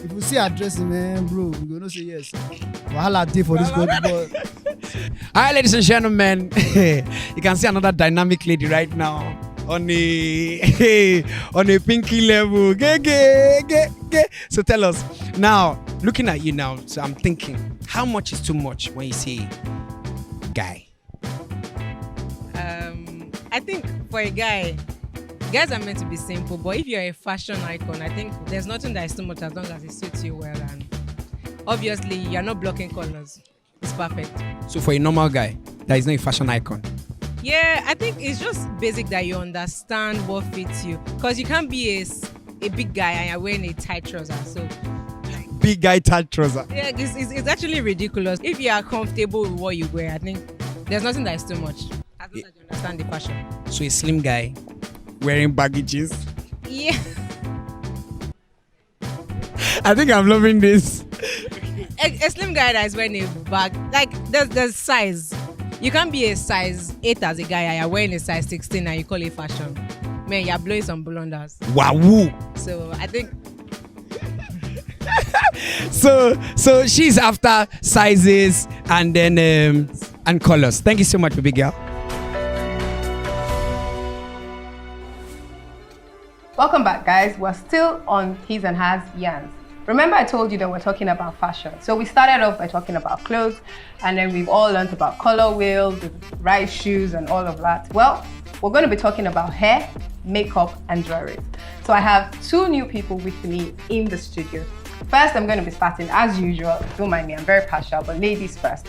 if you see her dressing, man, bro, you're gonna say yes. Wahala day for this good boy. All right, ladies and gentlemen, you can see another dynamic lady right now on a pinky level. So tell us now, looking at you now, so I'm thinking, how much is too much when you say guy? I think for a guy, guys are meant to be simple, but if you're a fashion icon, I think there's nothing that is too much as long as it suits you well and obviously you're not blocking colors. It's perfect. So for a normal guy, that is not a fashion icon. Yeah, I think it's just basic that you understand what fits you. Because you can't be a big guy and you're wearing a tight trouser. So Big guy tight trouser. yeah, it's actually ridiculous. If you are comfortable with what you wear, I think there's nothing that is too much. As long as you understand the fashion. So a slim guy wearing baggy jeans. Yeah. I think I'm loving this. A slim guy that is wearing a bag, like there's size. You can't be a size 8 as a guy and you're wearing a size 16 and you call it fashion. Man, you're blowing some blunders. Wahoo! So I think So she's after sizes and then and colors. Thank you so much, baby girl. Welcome back, guys. We're still on His and Hers Yarns. Remember I told you that we're talking about fashion. So we started off by talking about clothes, and then we've all learned about color wheels, the right shoes, and all of that. Well, we're going to be talking about hair, makeup, and jewelry. So I have 2 new people with me in the studio. First, I'm going to be starting as usual. Don't mind me, I'm very partial, but ladies first.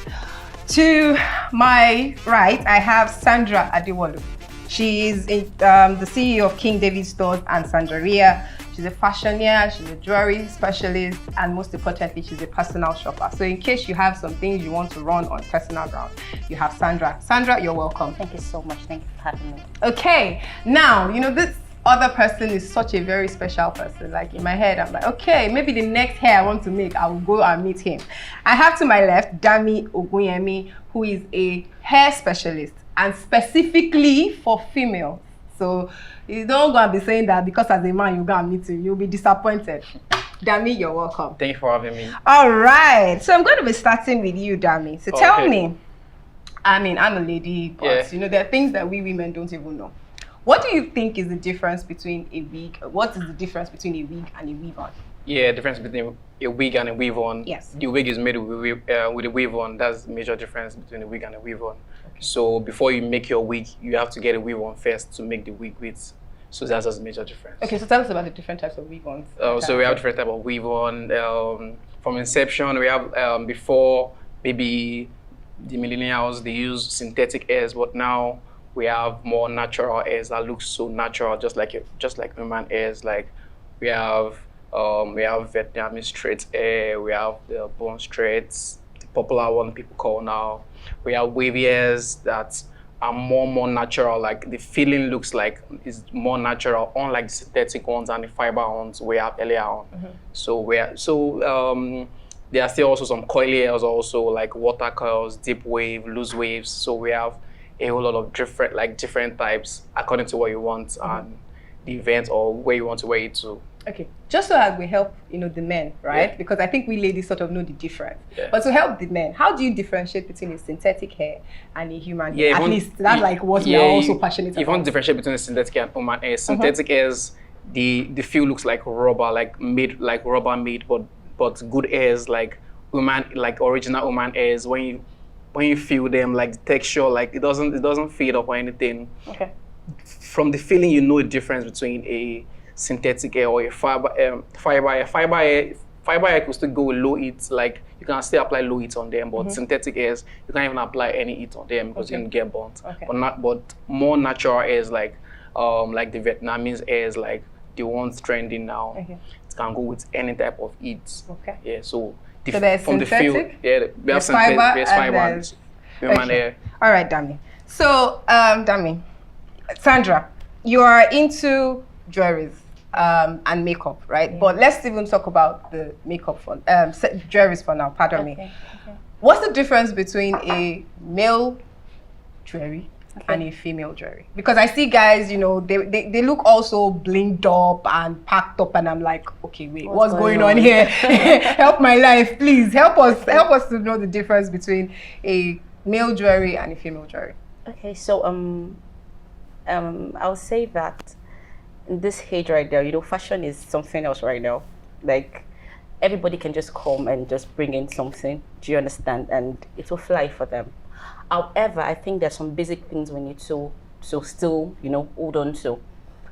To my right, I have Sandra Adewolu. She's the CEO of King David Stores and Sandaria. She's a fashioneer, she's a jewelry specialist, and most importantly, she's a personal shopper. So in case you have some things you want to run on personal ground, you have Sandra. Sandra, you're welcome. Thank you so much. Thank you for having me. Okay, now, this other person is such a very special person. Like in my head, I'm like, okay, maybe the next hair I want to make, I will go and meet him. I have to my left, Dami Ogunyemi, who is a hair specialist and specifically for females. So you don't go and be saying that because as a man you go and meet him, you'll be disappointed. Dami, you're welcome. Thank you for having me. All right, so I'm going to be starting with you, Dami. So tell me, I mean, I'm a lady, but there are things that we women don't even know. What do you think is the difference between a wig? What is the difference between a wig and a weave-on? Yeah, the difference between a wig and a weave-on. Yes. The wig is made with a weave-on. That's the major difference between a wig and a weave-on. Okay. So before you make your wig, you have to get a weave-on first to make the wig with. So that's just the major difference. Okay, so tell us about the different types of weave-ons. So we have different types of weave-on. From inception, we have before maybe the millennials, they use synthetic hairs, but now we have more natural hairs that look so natural, just like human hairs. Like we have Vietnamese straight hair, we have the bone straights, the popular one people call now. We have wavy hairs that are more natural. Like the feeling looks like is more natural, unlike the synthetic ones and the fiber ones we have earlier on. Mm-hmm. There are still also some coily hairs, also like water coils, deep wave, loose waves. So we have a whole lot of different types according to what you want and the event or where you want to wear it to. Okay, just so as we help the men, right? Yeah. Because I think we ladies sort of know the difference. Yeah. But to help the men, how do you differentiate between a synthetic hair and a human hair? At least that's like what we are also passionate about. If you want to differentiate between a synthetic hair and human hair, synthetic hairs, the feel looks like rubber, like rubber made, but good hairs like original human hairs. When you feel them, like the texture, like it doesn't fade up or anything. Okay. From the feeling, you know the difference between a synthetic hair or a fiber hair. Fiber hair could still go low heat, like you can still apply low heat on them, but synthetic hairs you can't even apply any heat on them because you can get burnt. Okay. But more natural hairs like the Vietnamese hairs, like the ones trending now, it can go with any type of heat. Okay. Yeah. So there's from synthetic, the feel, we have synthetic, there's fiber and human hair. All right, Dami. So, Dami, Sandra, you are into jewelries and makeup, right? Yeah. But let's even talk about the makeup for jewelries for now. Pardon me. Okay. What's the difference between a male jewelry and a female jewelry? Because I see guys, they look also blinged up and packed up, and I'm like, okay, wait, what's going on here? Help my life, please. Help us to know the difference between a male jewelry and a female jewelry. Okay, so I'll say that in this age right now, fashion is something else right now. Like everybody can just come and just bring in something. Do you understand? And it will fly for them. However, I think there's some basic things we need to still, hold on to.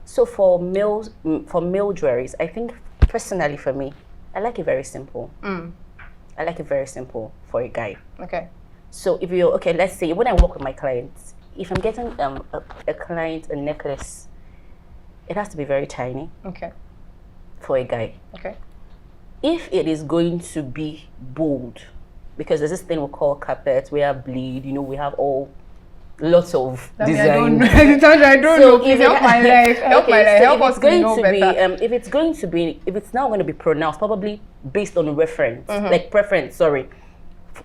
So for male jewelries, I think personally for me, I like it very simple. I like it very simple for a guy. Okay. So if you okay, let's say when I work with my clients, if I'm getting a client a necklace, it has to be very tiny. Okay. For a guy. Okay. If it is going to be bold, because there's this thing we call carpet, we have bleed, you know, we have all lots of design. I don't know. Please help my life. Help my life. Help us to know better. If it's going to be, if it's now going to be pronounced, probably based on reference, like preference, sorry,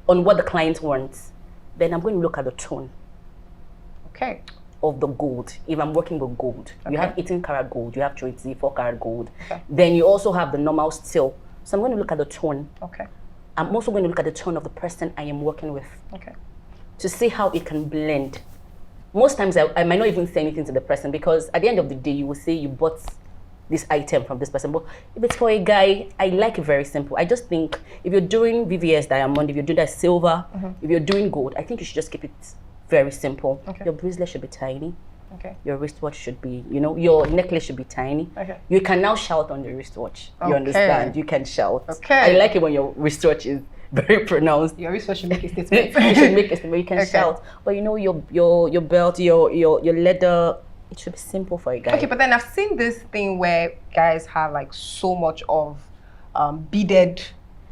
on what the client wants, then I'm going to look at the tone. Okay. Of the gold. If I'm working with gold, you have 18 karat gold, you have 24 karat gold. Okay. Then you also have the normal steel. So I'm going to look at the tone. Okay. I'm also going to look at the tone of the person I am working with. Okay. To see how it can blend. Most times I might not even say anything to the person, because at the end of the day, you will say you bought this item from this person. But if it's for a guy, I like it very simple. I just think if you're doing VVS diamond, if you're doing that silver, if you're doing gold, I think you should just keep it very simple. Okay. Your bracelet should be tiny. Okay. Your wristwatch should be, you know, your necklace should be tiny. Okay. You can now shout on the wristwatch. You understand? You can shout. Okay. I like it when your wristwatch is very pronounced. Your wristwatch should make a statement. You should make a statement. You can shout. But you know, your belt, your leather, it should be simple for a guy. Okay, but then I've seen this thing where guys have like so much of beaded,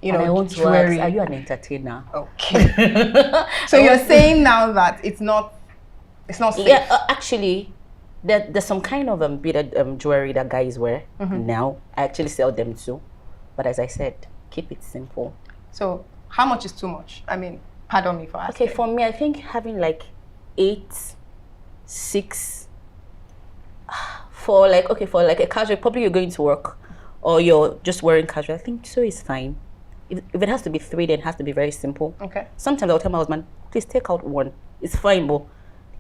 you know, I want to jewelry. ask, are you an entertainer? Okay. So you're saying now that it's not safe? Yeah, actually, there's some kind of beaded jewelry that guys wear now. I actually sell them too. But as I said, keep it simple. So how much is too much? I mean, pardon me for asking. Okay, for me, I think having like 8, 6, for like a casual, probably you're going to work or you're just wearing casual, I think so is fine. If it has to be 3, then it has to be very simple. Okay. Sometimes I'll tell my husband, please take out 1. It's fine, but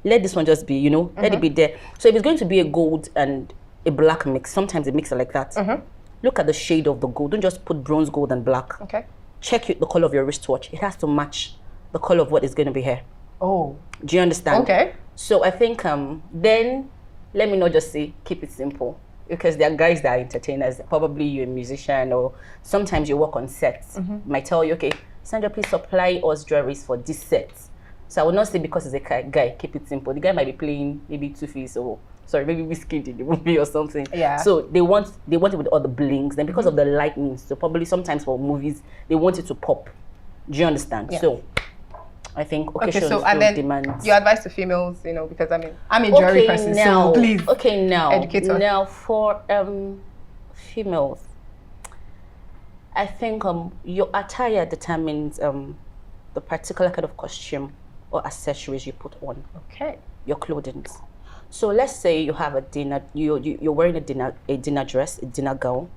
let this one just be, you know, let it be there. So if it's going to be a gold and a black mix, sometimes it mixes like that. Look at the shade of the gold. Don't just put bronze gold and black. Okay. Check the color of your wristwatch. It has to match the color of what is going to be here. Oh. Do you understand? Okay. So I think then let me not just say keep it simple, because there are guys that are entertainers. Probably you're a musician, or sometimes you work on sets. Might tell you, okay, Sandra, please supply us jewelries for this set. So I would not say because it's a guy, keep it simple. The guy might be playing maybe Two-Face or maybe Whiskey in the movie or something. Yeah. So they want it with all the blings. Then because of the lightning, so probably sometimes for movies they want it to pop. Do you understand? Yeah. So I think occasions so and then demands. your advice to females, you know, because I mean I'm a jewelry person, so please. Okay, now educate us. Now for females, I think your attire determines the particular kind of costume or accessories you put on. Okay. Your clothing. So let's say you have a dinner, you're wearing a dinner dress, a dinner gown,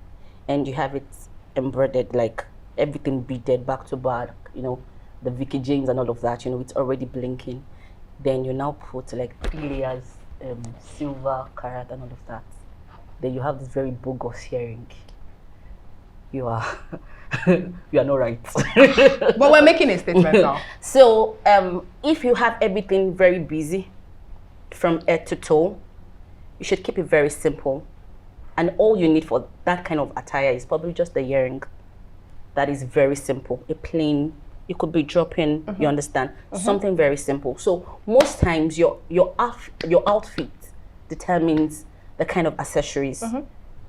and you have it embroidered, like everything beaded back to back, you know, the Vicky James and all of that, you know, it's already blinking. Then you now put like 3 layers, silver, carat and all of that. Then you have this very bogus earring. You are you are not right. But we're making a statement now. So if you have everything very busy from head to toe, you should keep it very simple. And all you need for that kind of attire is probably just the earring. That is very simple. A plain, you could be dropping, you understand? Something very simple. So most times your outfit determines the kind of accessories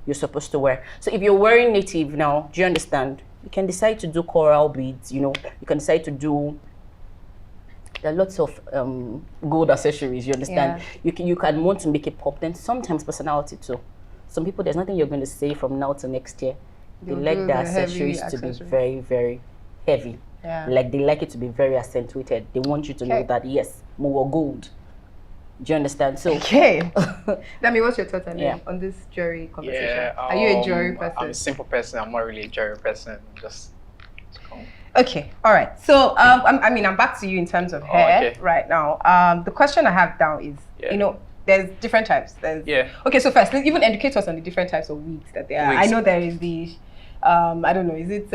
you're supposed to wear. So if you're wearing native now, do you understand? You can decide to do coral beads, you know, you can decide to do, there are lots of gold accessories, you understand? Yeah. You can want to make it pop, then sometimes personality too. Some people, there's nothing you're going to say from now to next year. They like the accessories to be very, very heavy. Yeah. Like they like it to be very accentuated. They want you to know that, yes, more gold. Do you understand? So okay. Dami, what's your thought on this jewelry conversation? Yeah, are you a jewelry person? I'm a simple person. I'm not really a jewelry person. Just okay. All right. So I'm back to you in terms of hair right now. The question I have down is, you know, there's different types. Okay. So first, let's even educate us on the different types of wigs that there are. I know there is the, I don't know, is it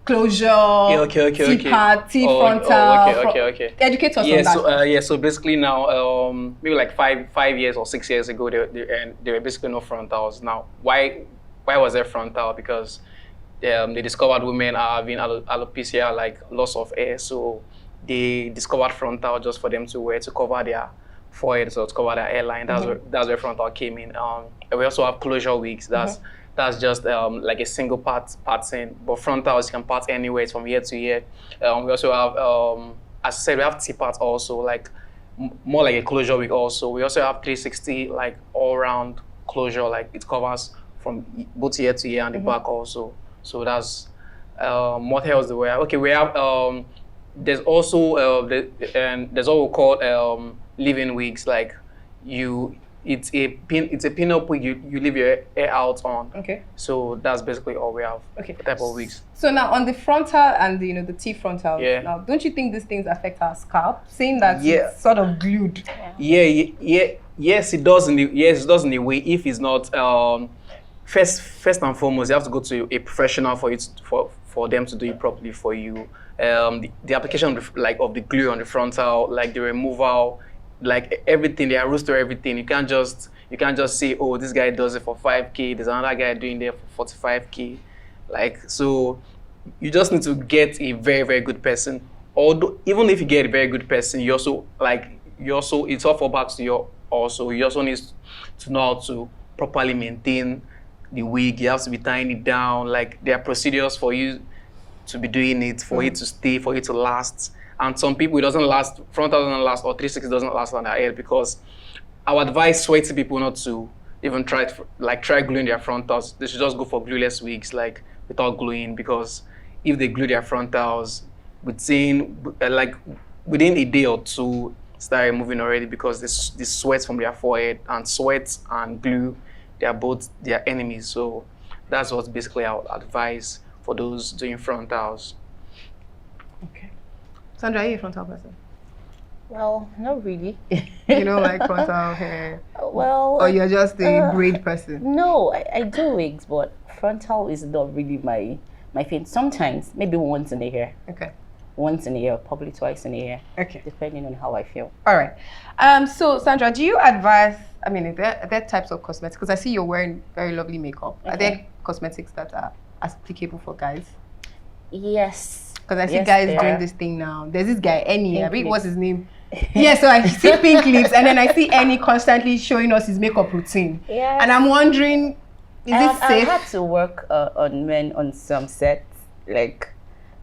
closure, T-part, T-frontal. Okay. Educate us on that. So basically now, maybe like 5 years or 6 years ago, there were basically no frontals. Now, why was there frontal? Because they discovered women are having alopecia, like loss of hair, so they discovered frontal just for them to wear to cover their forehead, so to cover their hairline. That's where frontal came in. And we also have closure wigs. That's just like a single parting, but frontals you can part anywhere, it's from ear to ear. We also have, as I said, we have T-parts also, like more like a closure wig also. We also have 360, like all-round closure, like it covers from both ear to ear and the back also. So that's what else do we have? Okay, we have there's also there's what we call leave-in wigs. Like it's a pin-up wig you leave your hair out on. Okay. So that's basically all we have. Okay. Type of wigs. So now on the frontal and the T frontal. Yeah. Now, don't you think these things affect our scalp? Saying that it's sort of glued. Yes, it does in a way. If it's not first and foremost, you have to go to a professional for them to do it properly for you. The application of the glue on the frontal, like the removal, like everything, there are rules to everything. You can't just say, oh, this guy does it for 5K, there's another guy doing it for 45K. Like, so you just need to get a very, very good person. Although even if you get a very good person, it's all fallbacks to you also. You also need to know how to properly maintain the wig. You have to be tying it down. Like, there are procedures for you to be doing it, for it to stay, for it to last. And some people, it doesn't last, frontal doesn't last, or 360 doesn't last on their head, because I would advise sweaty people not to even try gluing their frontals. They should just go for glueless wigs, like without gluing, because if they glue their frontals, within a day or two, start removing already, because the sweat from their forehead, and sweat and glue, they are both their enemies. So that's what basically I would advise for those doing frontals. Okay. Sandra, are you a frontal person? Well, not really. You don't like frontal hair? Well... Or you're just a braid person? No, I do wigs, but frontal is not really my thing. Sometimes, maybe once in a year. Okay. Once in a year, probably twice in a year. Okay. Depending on how I feel. All right. So, Sandra, do you advise, are there types of cosmetics? Because I see you're wearing very lovely makeup. Okay. Are there cosmetics that are applicable for guys? Yes. Because I see guys doing this thing now. There's this guy, Annie, I think, what's his name? Yeah, so I see pink lips, and then I see Annie constantly showing us his makeup routine. Yeah. And I'm wondering, is it safe? I've had to work on men on some sets. Like,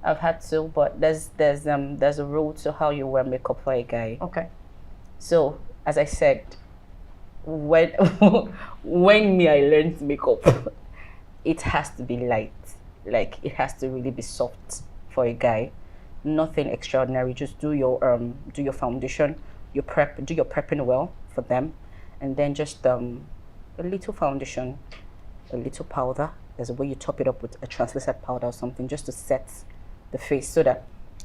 I've had to, but there's a rule to how you wear makeup for a guy. Okay. So, as I said, when I learned makeup, it has to be light. Like, it has to really be soft for a guy. Nothing extraordinary. Just do your foundation, do your prepping well for them, and then just a little foundation, a little powder. There's a way you top it up with a translucent powder or something, just to set the face, so that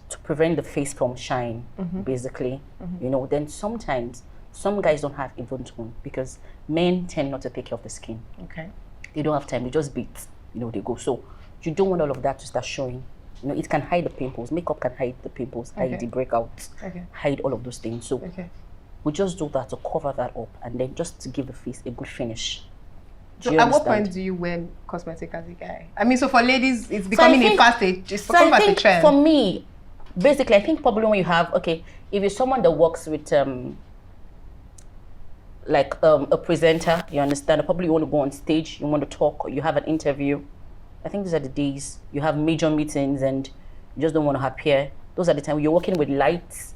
to prevent the face from shine, basically. You know, then sometimes some guys don't have even tone, because men tend not to take care of the skin. Okay. They don't have time. They just beat. You know, they go. So you don't want all of that to start showing. You know, it can hide the pimples. Makeup can hide the pimples, hide the breakouts, hide all of those things. So we just do that to cover that up, and then just to give the face a good finish. So at what point do you wear cosmetic as a guy? I mean, so for ladies, it's becoming a trend. For me, basically, I think probably when you have, if you're someone that works with a presenter, you understand, probably you want to go on stage, you want to talk, or you have an interview. I think these are the days you have major meetings and you just don't want to appear. Those are the times you're working with lights.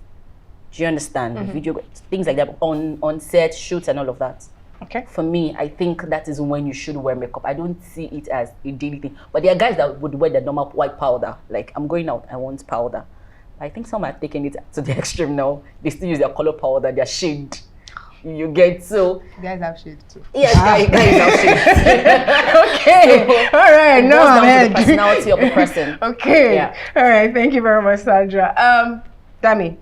Do you understand? Video, things like that, on set, shoots and all of that. Okay. For me, I think that is when you should wear makeup. I don't see it as a daily thing. But there are guys that would wear the normal white powder. Like, I'm going out, I want powder. I think some are taking it to the extreme now. They still use their color powder, their shade. You get so. Guys have shade too. Yes, guys have shade. Okay. So, all right. No, man. The personality of the person. Okay. Yeah. All right. Thank you very much, Sandra. Dami,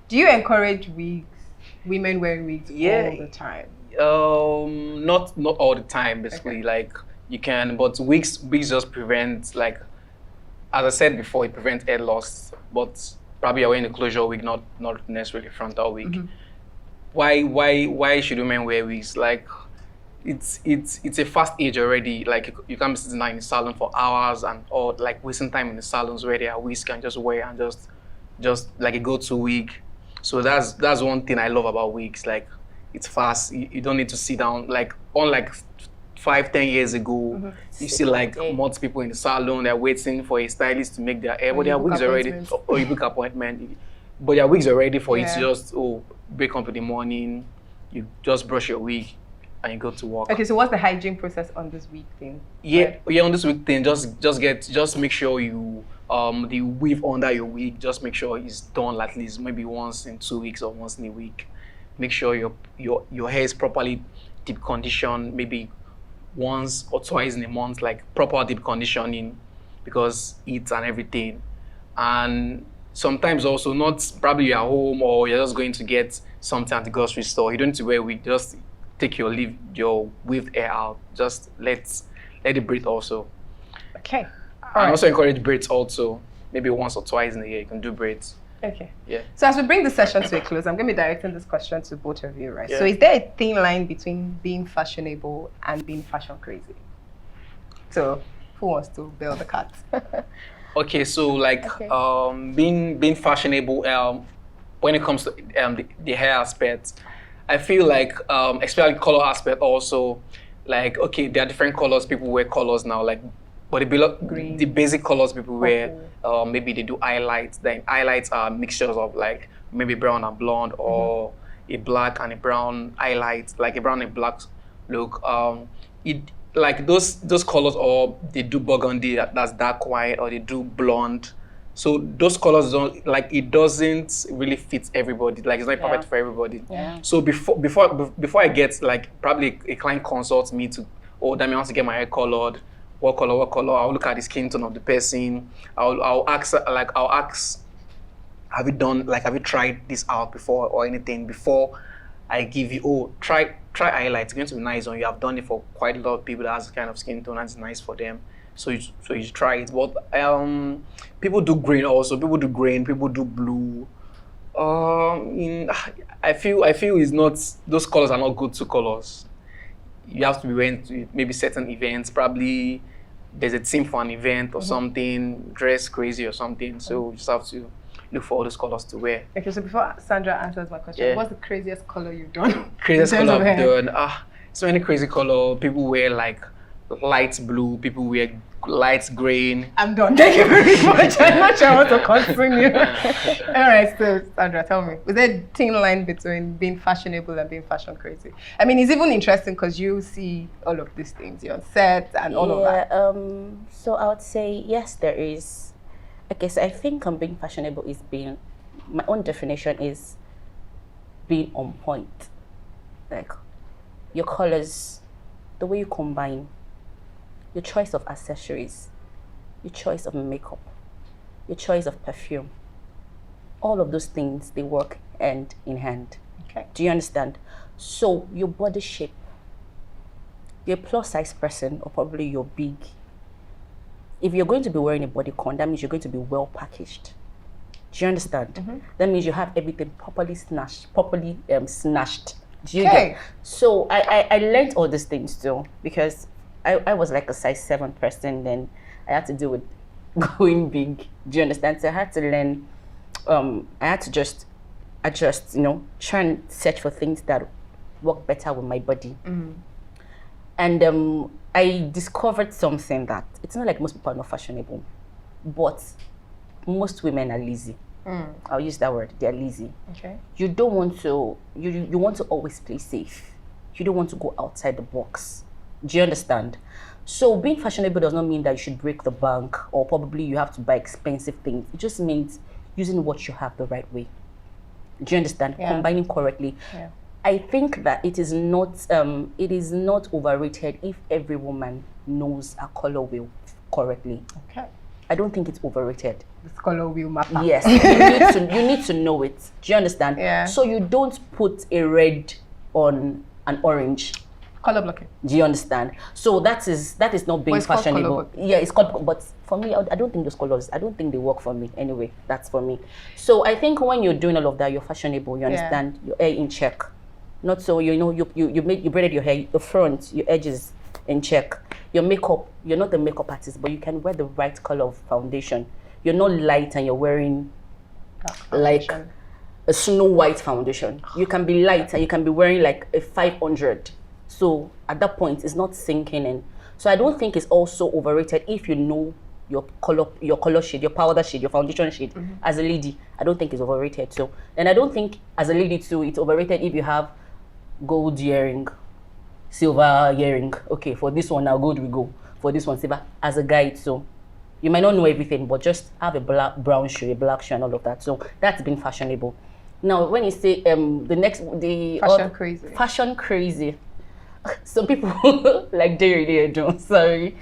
do you encourage women wearing wigs all the time? Not all the time, basically. Like, you can, but wigs just prevent, like, as I said before, it prevents hair loss. But probably you're wearing a closure wig, not necessarily a frontal wig. Why should women wear wigs? Like, it's a fast age already. Like you can't be sitting down in the salon for hours and or like wasting time in the salons where there are wigs can just wear and just like a go-to wig. So that's one thing I love about wigs. Like it's fast. You don't need to sit down. Like unlike 5-10 years ago, you see like multiple people in the salon. They're waiting for a stylist to make their hair, but their wigs already. Or you book appointment, but their wigs are ready for you to just wake up in the morning. You just brush your wig and you go to work. Okay, so what's the hygiene process on this wig thing? Yeah, on this wig thing, just make sure you the weave under your wig, just make sure it's done at least maybe once in 2 weeks or once in a week. Make sure your hair is properly deep conditioned, maybe once or twice in a month, like proper deep conditioning, because heat and everything. And sometimes also not probably you're at home or you're just going to get something at the grocery store. You don't need to wear a wig, just take your weaved hair out. Just let it breathe also. Okay. And also encourage braids also. Maybe once or twice in a year you can do braids. Okay. Yeah. So as we bring the session to a close, I'm going to be directing this question to both of you, right? Yeah. So is there a thin line between being fashionable and being fashion crazy? So who wants to bail the cat? Okay, so like being fashionable when it comes to the hair aspect, I feel like especially color aspect also, like okay, there are different colors, people wear colors now, like but the basic colors people wear, maybe they do highlights. Then highlights are mixtures of like maybe brown and blonde or a black and a brown highlight, like a brown and black look. It like those colors, or they do burgundy, that's dark white, or they do blonde. So those colors don't like, it doesn't really fit everybody. Like it's not perfect for everybody. Yeah. So before I get like probably a client consults me to, that me wants to get my hair colored. What color? I'll look at the skin tone of the person. I'll ask, have you tried this out before or anything before I give you, try highlight. It's going to be nice on you. I've done it for quite a lot of people that has this kind of skin tone and it's nice for them. So you try it. But people do green also. People do green. People do blue. I feel it's not, those colors are not good to colors. You have to be wearing to maybe certain events. Probably there's a theme for an event or something, dress crazy or something. So you just have to look for all those colors to wear. Okay, so before Sandra answers my question, what's the craziest color you've done? Craziest color I've done? So many crazy color. People wear like light blue. People wear light green. I'm done. Thank you very much. I'm not sure how to continue. All right, so Sandra, tell me, is there a thin line between being fashionable and being fashion crazy? I mean, it's even interesting because you see all of these things. You're on set and all of that. So I would say, yes, there is. Okay, so I think being fashionable is being, my own definition is being on point. Like your colors, the way you combine, your choice of accessories, your choice of makeup, your choice of perfume. All of those things, they work hand in hand. Okay. Do you understand? So your body shape, you're a plus size person or probably you're big. If you're going to be wearing a bodycon, that means you're going to be well packaged. Do you understand? That means you have everything properly snatched. Do you get? So I learned all these things too, because I was like a size 7 person, then I had to deal with going big. Do you understand? So I had to learn, I had to just adjust, try and search for things that work better with my body. And I discovered something that it's not like most people are not fashionable, but most women are lazy. I'll use that word, they're lazy. Okay. You don't want to, you want to always play safe. You don't want to go outside the box. Do you understand? So being fashionable does not mean that you should break the bank or probably you have to buy expensive things. It just means using what you have the right way. Do you understand? Combining correctly. I think that it is not overrated if every woman knows her color wheel correctly. Okay. I don't think it's overrated. This color wheel matter. Yes, you need to know it. Do you understand? Yeah. So you don't put a red on an orange. Color blocking. Do you understand? So that is not being fashionable. Yeah, it's called, but for me, I don't think those colors, I don't think they work for me anyway. That's for me. So I think when you're doing all of that, you're fashionable, you understand, your hair in check. Not so, you braided your hair, the front, your edges in check. Your makeup, you're not a makeup artist, but you can wear the right color of foundation. You're not light and you're wearing like a snow white foundation. You can be light and you can be wearing like a 500. So at that point, it's not sinking in. So I don't think it's also overrated if you know your color shade, your powder shade, your foundation shade. As a lady, I don't think it's overrated. So, and I don't think as a lady too, it's overrated if you have gold earring, silver earring. Okay, for this one now gold we go. For this one silver. As a guide, so you might not know everything, but just have a brown shoe, a black shoe, and all of that. So that's been fashionable. Now, when you say fashion crazy, some people like Jerry don't. Sorry,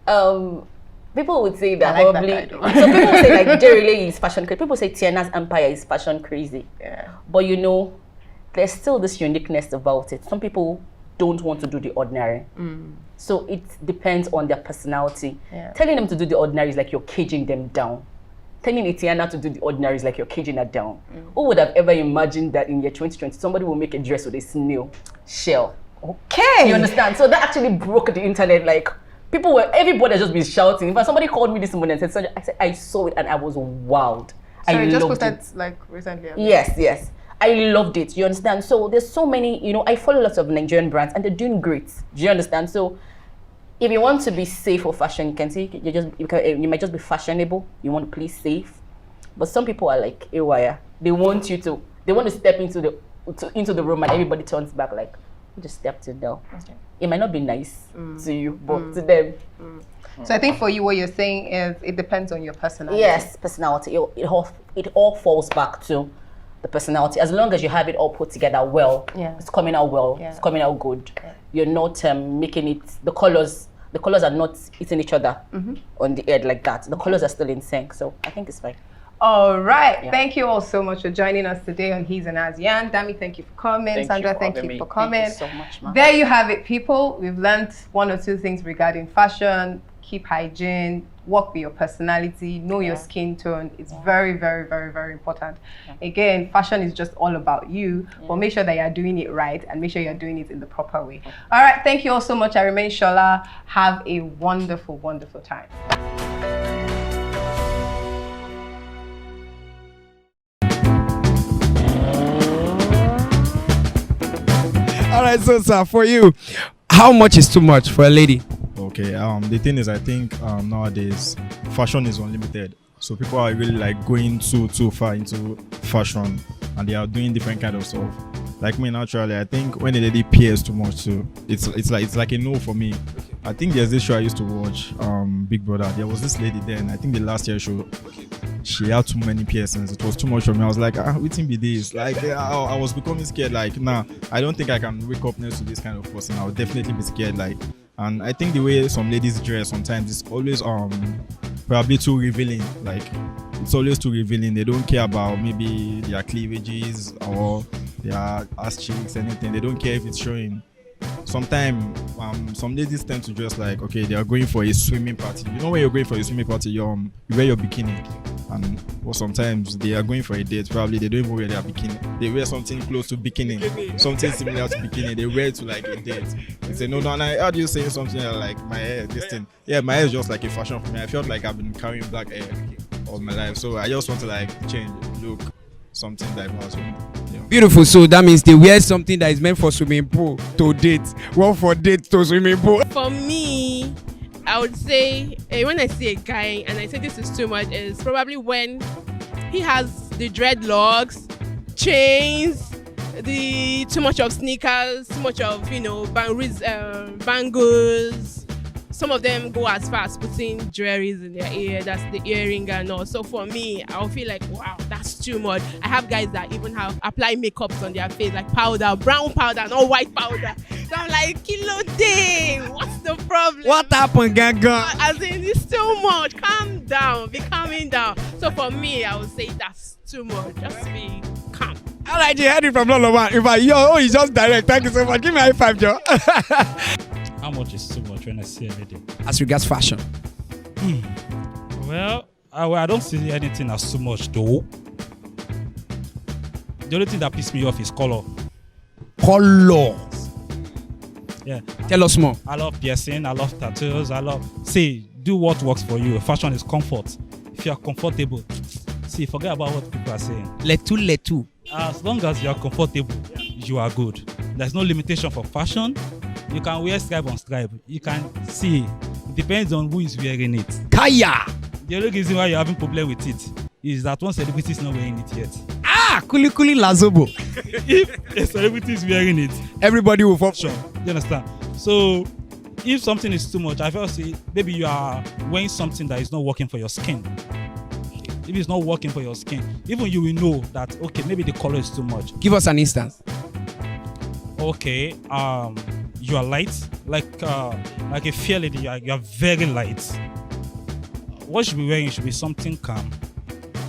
people would say that probably. Some people would say like Jerry is fashion crazy. People say Tiana's Empire is fashion crazy. Yeah. But there's still this uniqueness about it. Some people don't want to do the ordinary. So it depends on their personality. Yeah. Telling them to do the ordinary is like you're caging them down. Telling Tiana to do the ordinary is like you're caging her down. Who would have ever imagined that in year 2020 somebody will make a dress with a snail shell? Okay. You understand? So that actually broke the internet. Like everybody has just been shouting. In fact, somebody called me this morning and said, I saw it and I was wowed. So I just posted like recently. Yes. I loved it. You understand? So there's so many, I follow lots of Nigerian brands and they're doing great. Do you understand? So if you want to be safe for fashion, you can say you might just be fashionable. You want to play safe. But some people are like AYA. They want to step into the room and everybody turns back like, you just stepped in there. Okay. It might not be nice to you, but to them. So I think for you, what you're saying is it depends on your personality. Yes, personality. It all falls back to the personality. As long as you have it all put together well, it's coming out well, it's coming out good. Yeah. You're not making it, the colors are not eating each other on the head like that. The colors are still in sync, so I think it's fine. All right. Yeah. Thank you all so much for joining us today on He's and As Yan. Dami, thank you for coming. Sandra, thank you for coming. Thank you so much, ma'am. There you have it, people. We've learned one or two things regarding fashion. Keep hygiene, work with your personality, know your skin tone. It's very, very, very, very important. Yeah. Again, fashion is just all about you, but make sure that you're doing it right and make sure you're doing it in the proper way. All right, thank you all so much. I remain Shola. Have a wonderful, wonderful time. All right, so sir, for you, how much is too much for a lady? Okay, the thing is, I think nowadays fashion is unlimited. So people are really like going too far into fashion, and they are doing different kind of stuff. Like me, naturally, I think when a lady peers too much too, it's like a no for me. I think there's this show I used to watch, Big Brother. There was this lady then, I think the last year show, she had too many piercings. It was too much for me. I was like, waiting be this. Like, I was becoming scared. Like, nah, I don't think I can wake up next to this kind of person. I would definitely be scared. Like, and I think the way some ladies dress sometimes is always probably too revealing. Like, it's always too revealing. They don't care about maybe their cleavages or their ass cheeks, anything. They don't care if it's showing. Sometimes some ladies tend to dress like, okay, they are going for a swimming party. You know, when you're going for a swimming party, you wear your bikini, and sometimes they are going for a date. Probably they don't even wear their bikini. They wear something close to bikini, something similar to bikini. They wear it to like a date. They say no. And I heard you saying something like my hair, this thing. Yeah, my hair is just like a fashion for me. I felt like I've been carrying black hair all my life, so I just want to like change look. Something diverse. Yeah. Beautiful. So that means they wear something that is meant for swimming pool to date. One for date to swimming pool. For me, I would say when I see a guy and I say this is too much, is probably when he has the dreadlocks, chains, the too much of sneakers, too much of bangles. Some of them go as far as putting jewelries in their ear, that's the earring and all. So for me, I'll feel like, wow, that's too much. I have guys that even apply makeups on their face, like powder, brown powder, not white powder. So I'm like, kilo day, what's the problem? What happened, Gaga? As in, it's too much. Calm down, be calming down. So for me, I would say that's too much. Just be calm. All right, you heard it from Lolo. If it's just direct. Thank you so much. Give me a high five, Joe. How much is too much when I see a lady? As regards fashion. Well, I don't see anything as too much though. The only thing that pisses me off is color. colors. Yeah. Tell us more. I love piercing. I love tattoos. See, do what works for you. Fashion is comfort. If you are comfortable, see, forget about what people are saying. Letu. As long as you are comfortable, you are good. There's no limitation for fashion. You can wear stripe on stripe. You can see. It depends on who is wearing it. Kaya. The only reason why you're having problem with it is that one celebrity is not wearing it yet. Kuli Lazobo. If a celebrity is wearing it, everybody will fall. Sure. You understand? So if something is too much, I feel say maybe you are wearing something that is not working for your skin. If it's not working for your skin, even you will know that okay, maybe the color is too much. Give us an instance. Okay, you are light, like a fair lady. You are very light. What you should be wearing should be something calm.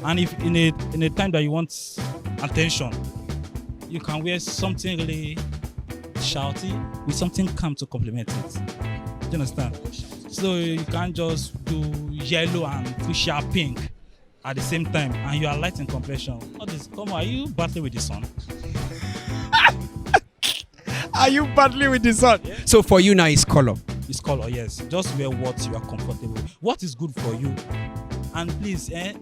And if in a time that you want attention, you can wear something really shouty with something calm to complement it. Do you understand? So you can't just do yellow and fuchsia pink at the same time, and you are light in complexion. What is? Come on, are you battling with the sun? Are you battling with the sun? Yeah. So for you now, it's color. It's color, yes. Just wear what you are comfortable with. What is good for you. And please, the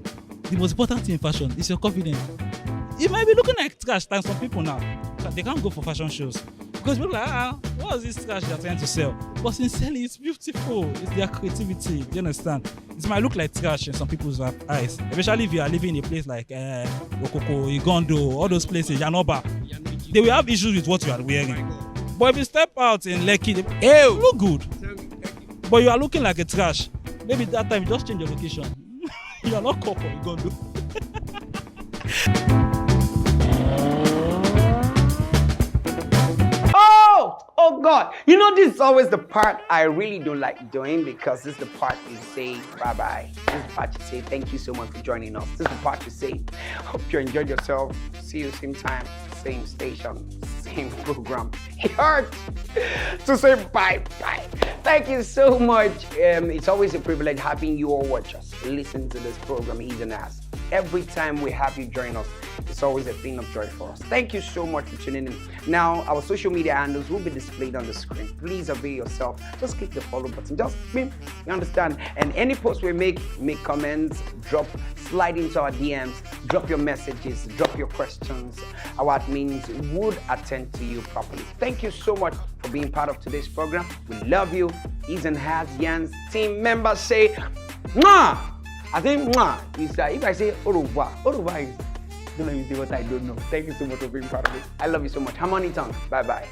most important thing in fashion is your confidence. You might be looking like trash, like some people now. They can't go for fashion shows. Because people are like, what is this trash they're trying to sell? But sincerely, it's beautiful. It's their creativity. Do you understand? It might look like trash in some people's eyes. Especially if you are living in a place like Okoko, Igondo, all those places, Yanoba. They will have issues with what you are wearing. But if you step out in Lekki, hey, look good. But you are looking like a trash. Maybe that time you just change your location. You are not called for Igondo. Oh God. You know, this is always the part I really don't like doing, because this is the part you say bye-bye. This is the part you say thank you so much for joining us. This is the part you say hope you enjoyed yourself. See you same time, same station, same program. It hurts to say bye-bye. Thank you so much. It's always a privilege having you all watch us, listen to this program, Even As. Every time we have you join us, it's always a thing of joy for us. Thank you so much for tuning in. Now, our social media handles will be displayed on the screen. Please avail yourself. Just click the follow button. Just, you understand? And any post we make comments, slide into our DMs, drop your messages, drop your questions. Our admins would attend to you properly. Thank you so much for being part of today's program. We love you. Ethan has Jan's team members say, mwah! I think mwah is that if I say au revoir is don't let me say what I don't know. Thank you so much for being part of it. I love you so much. Harmony Tongue. Bye-bye.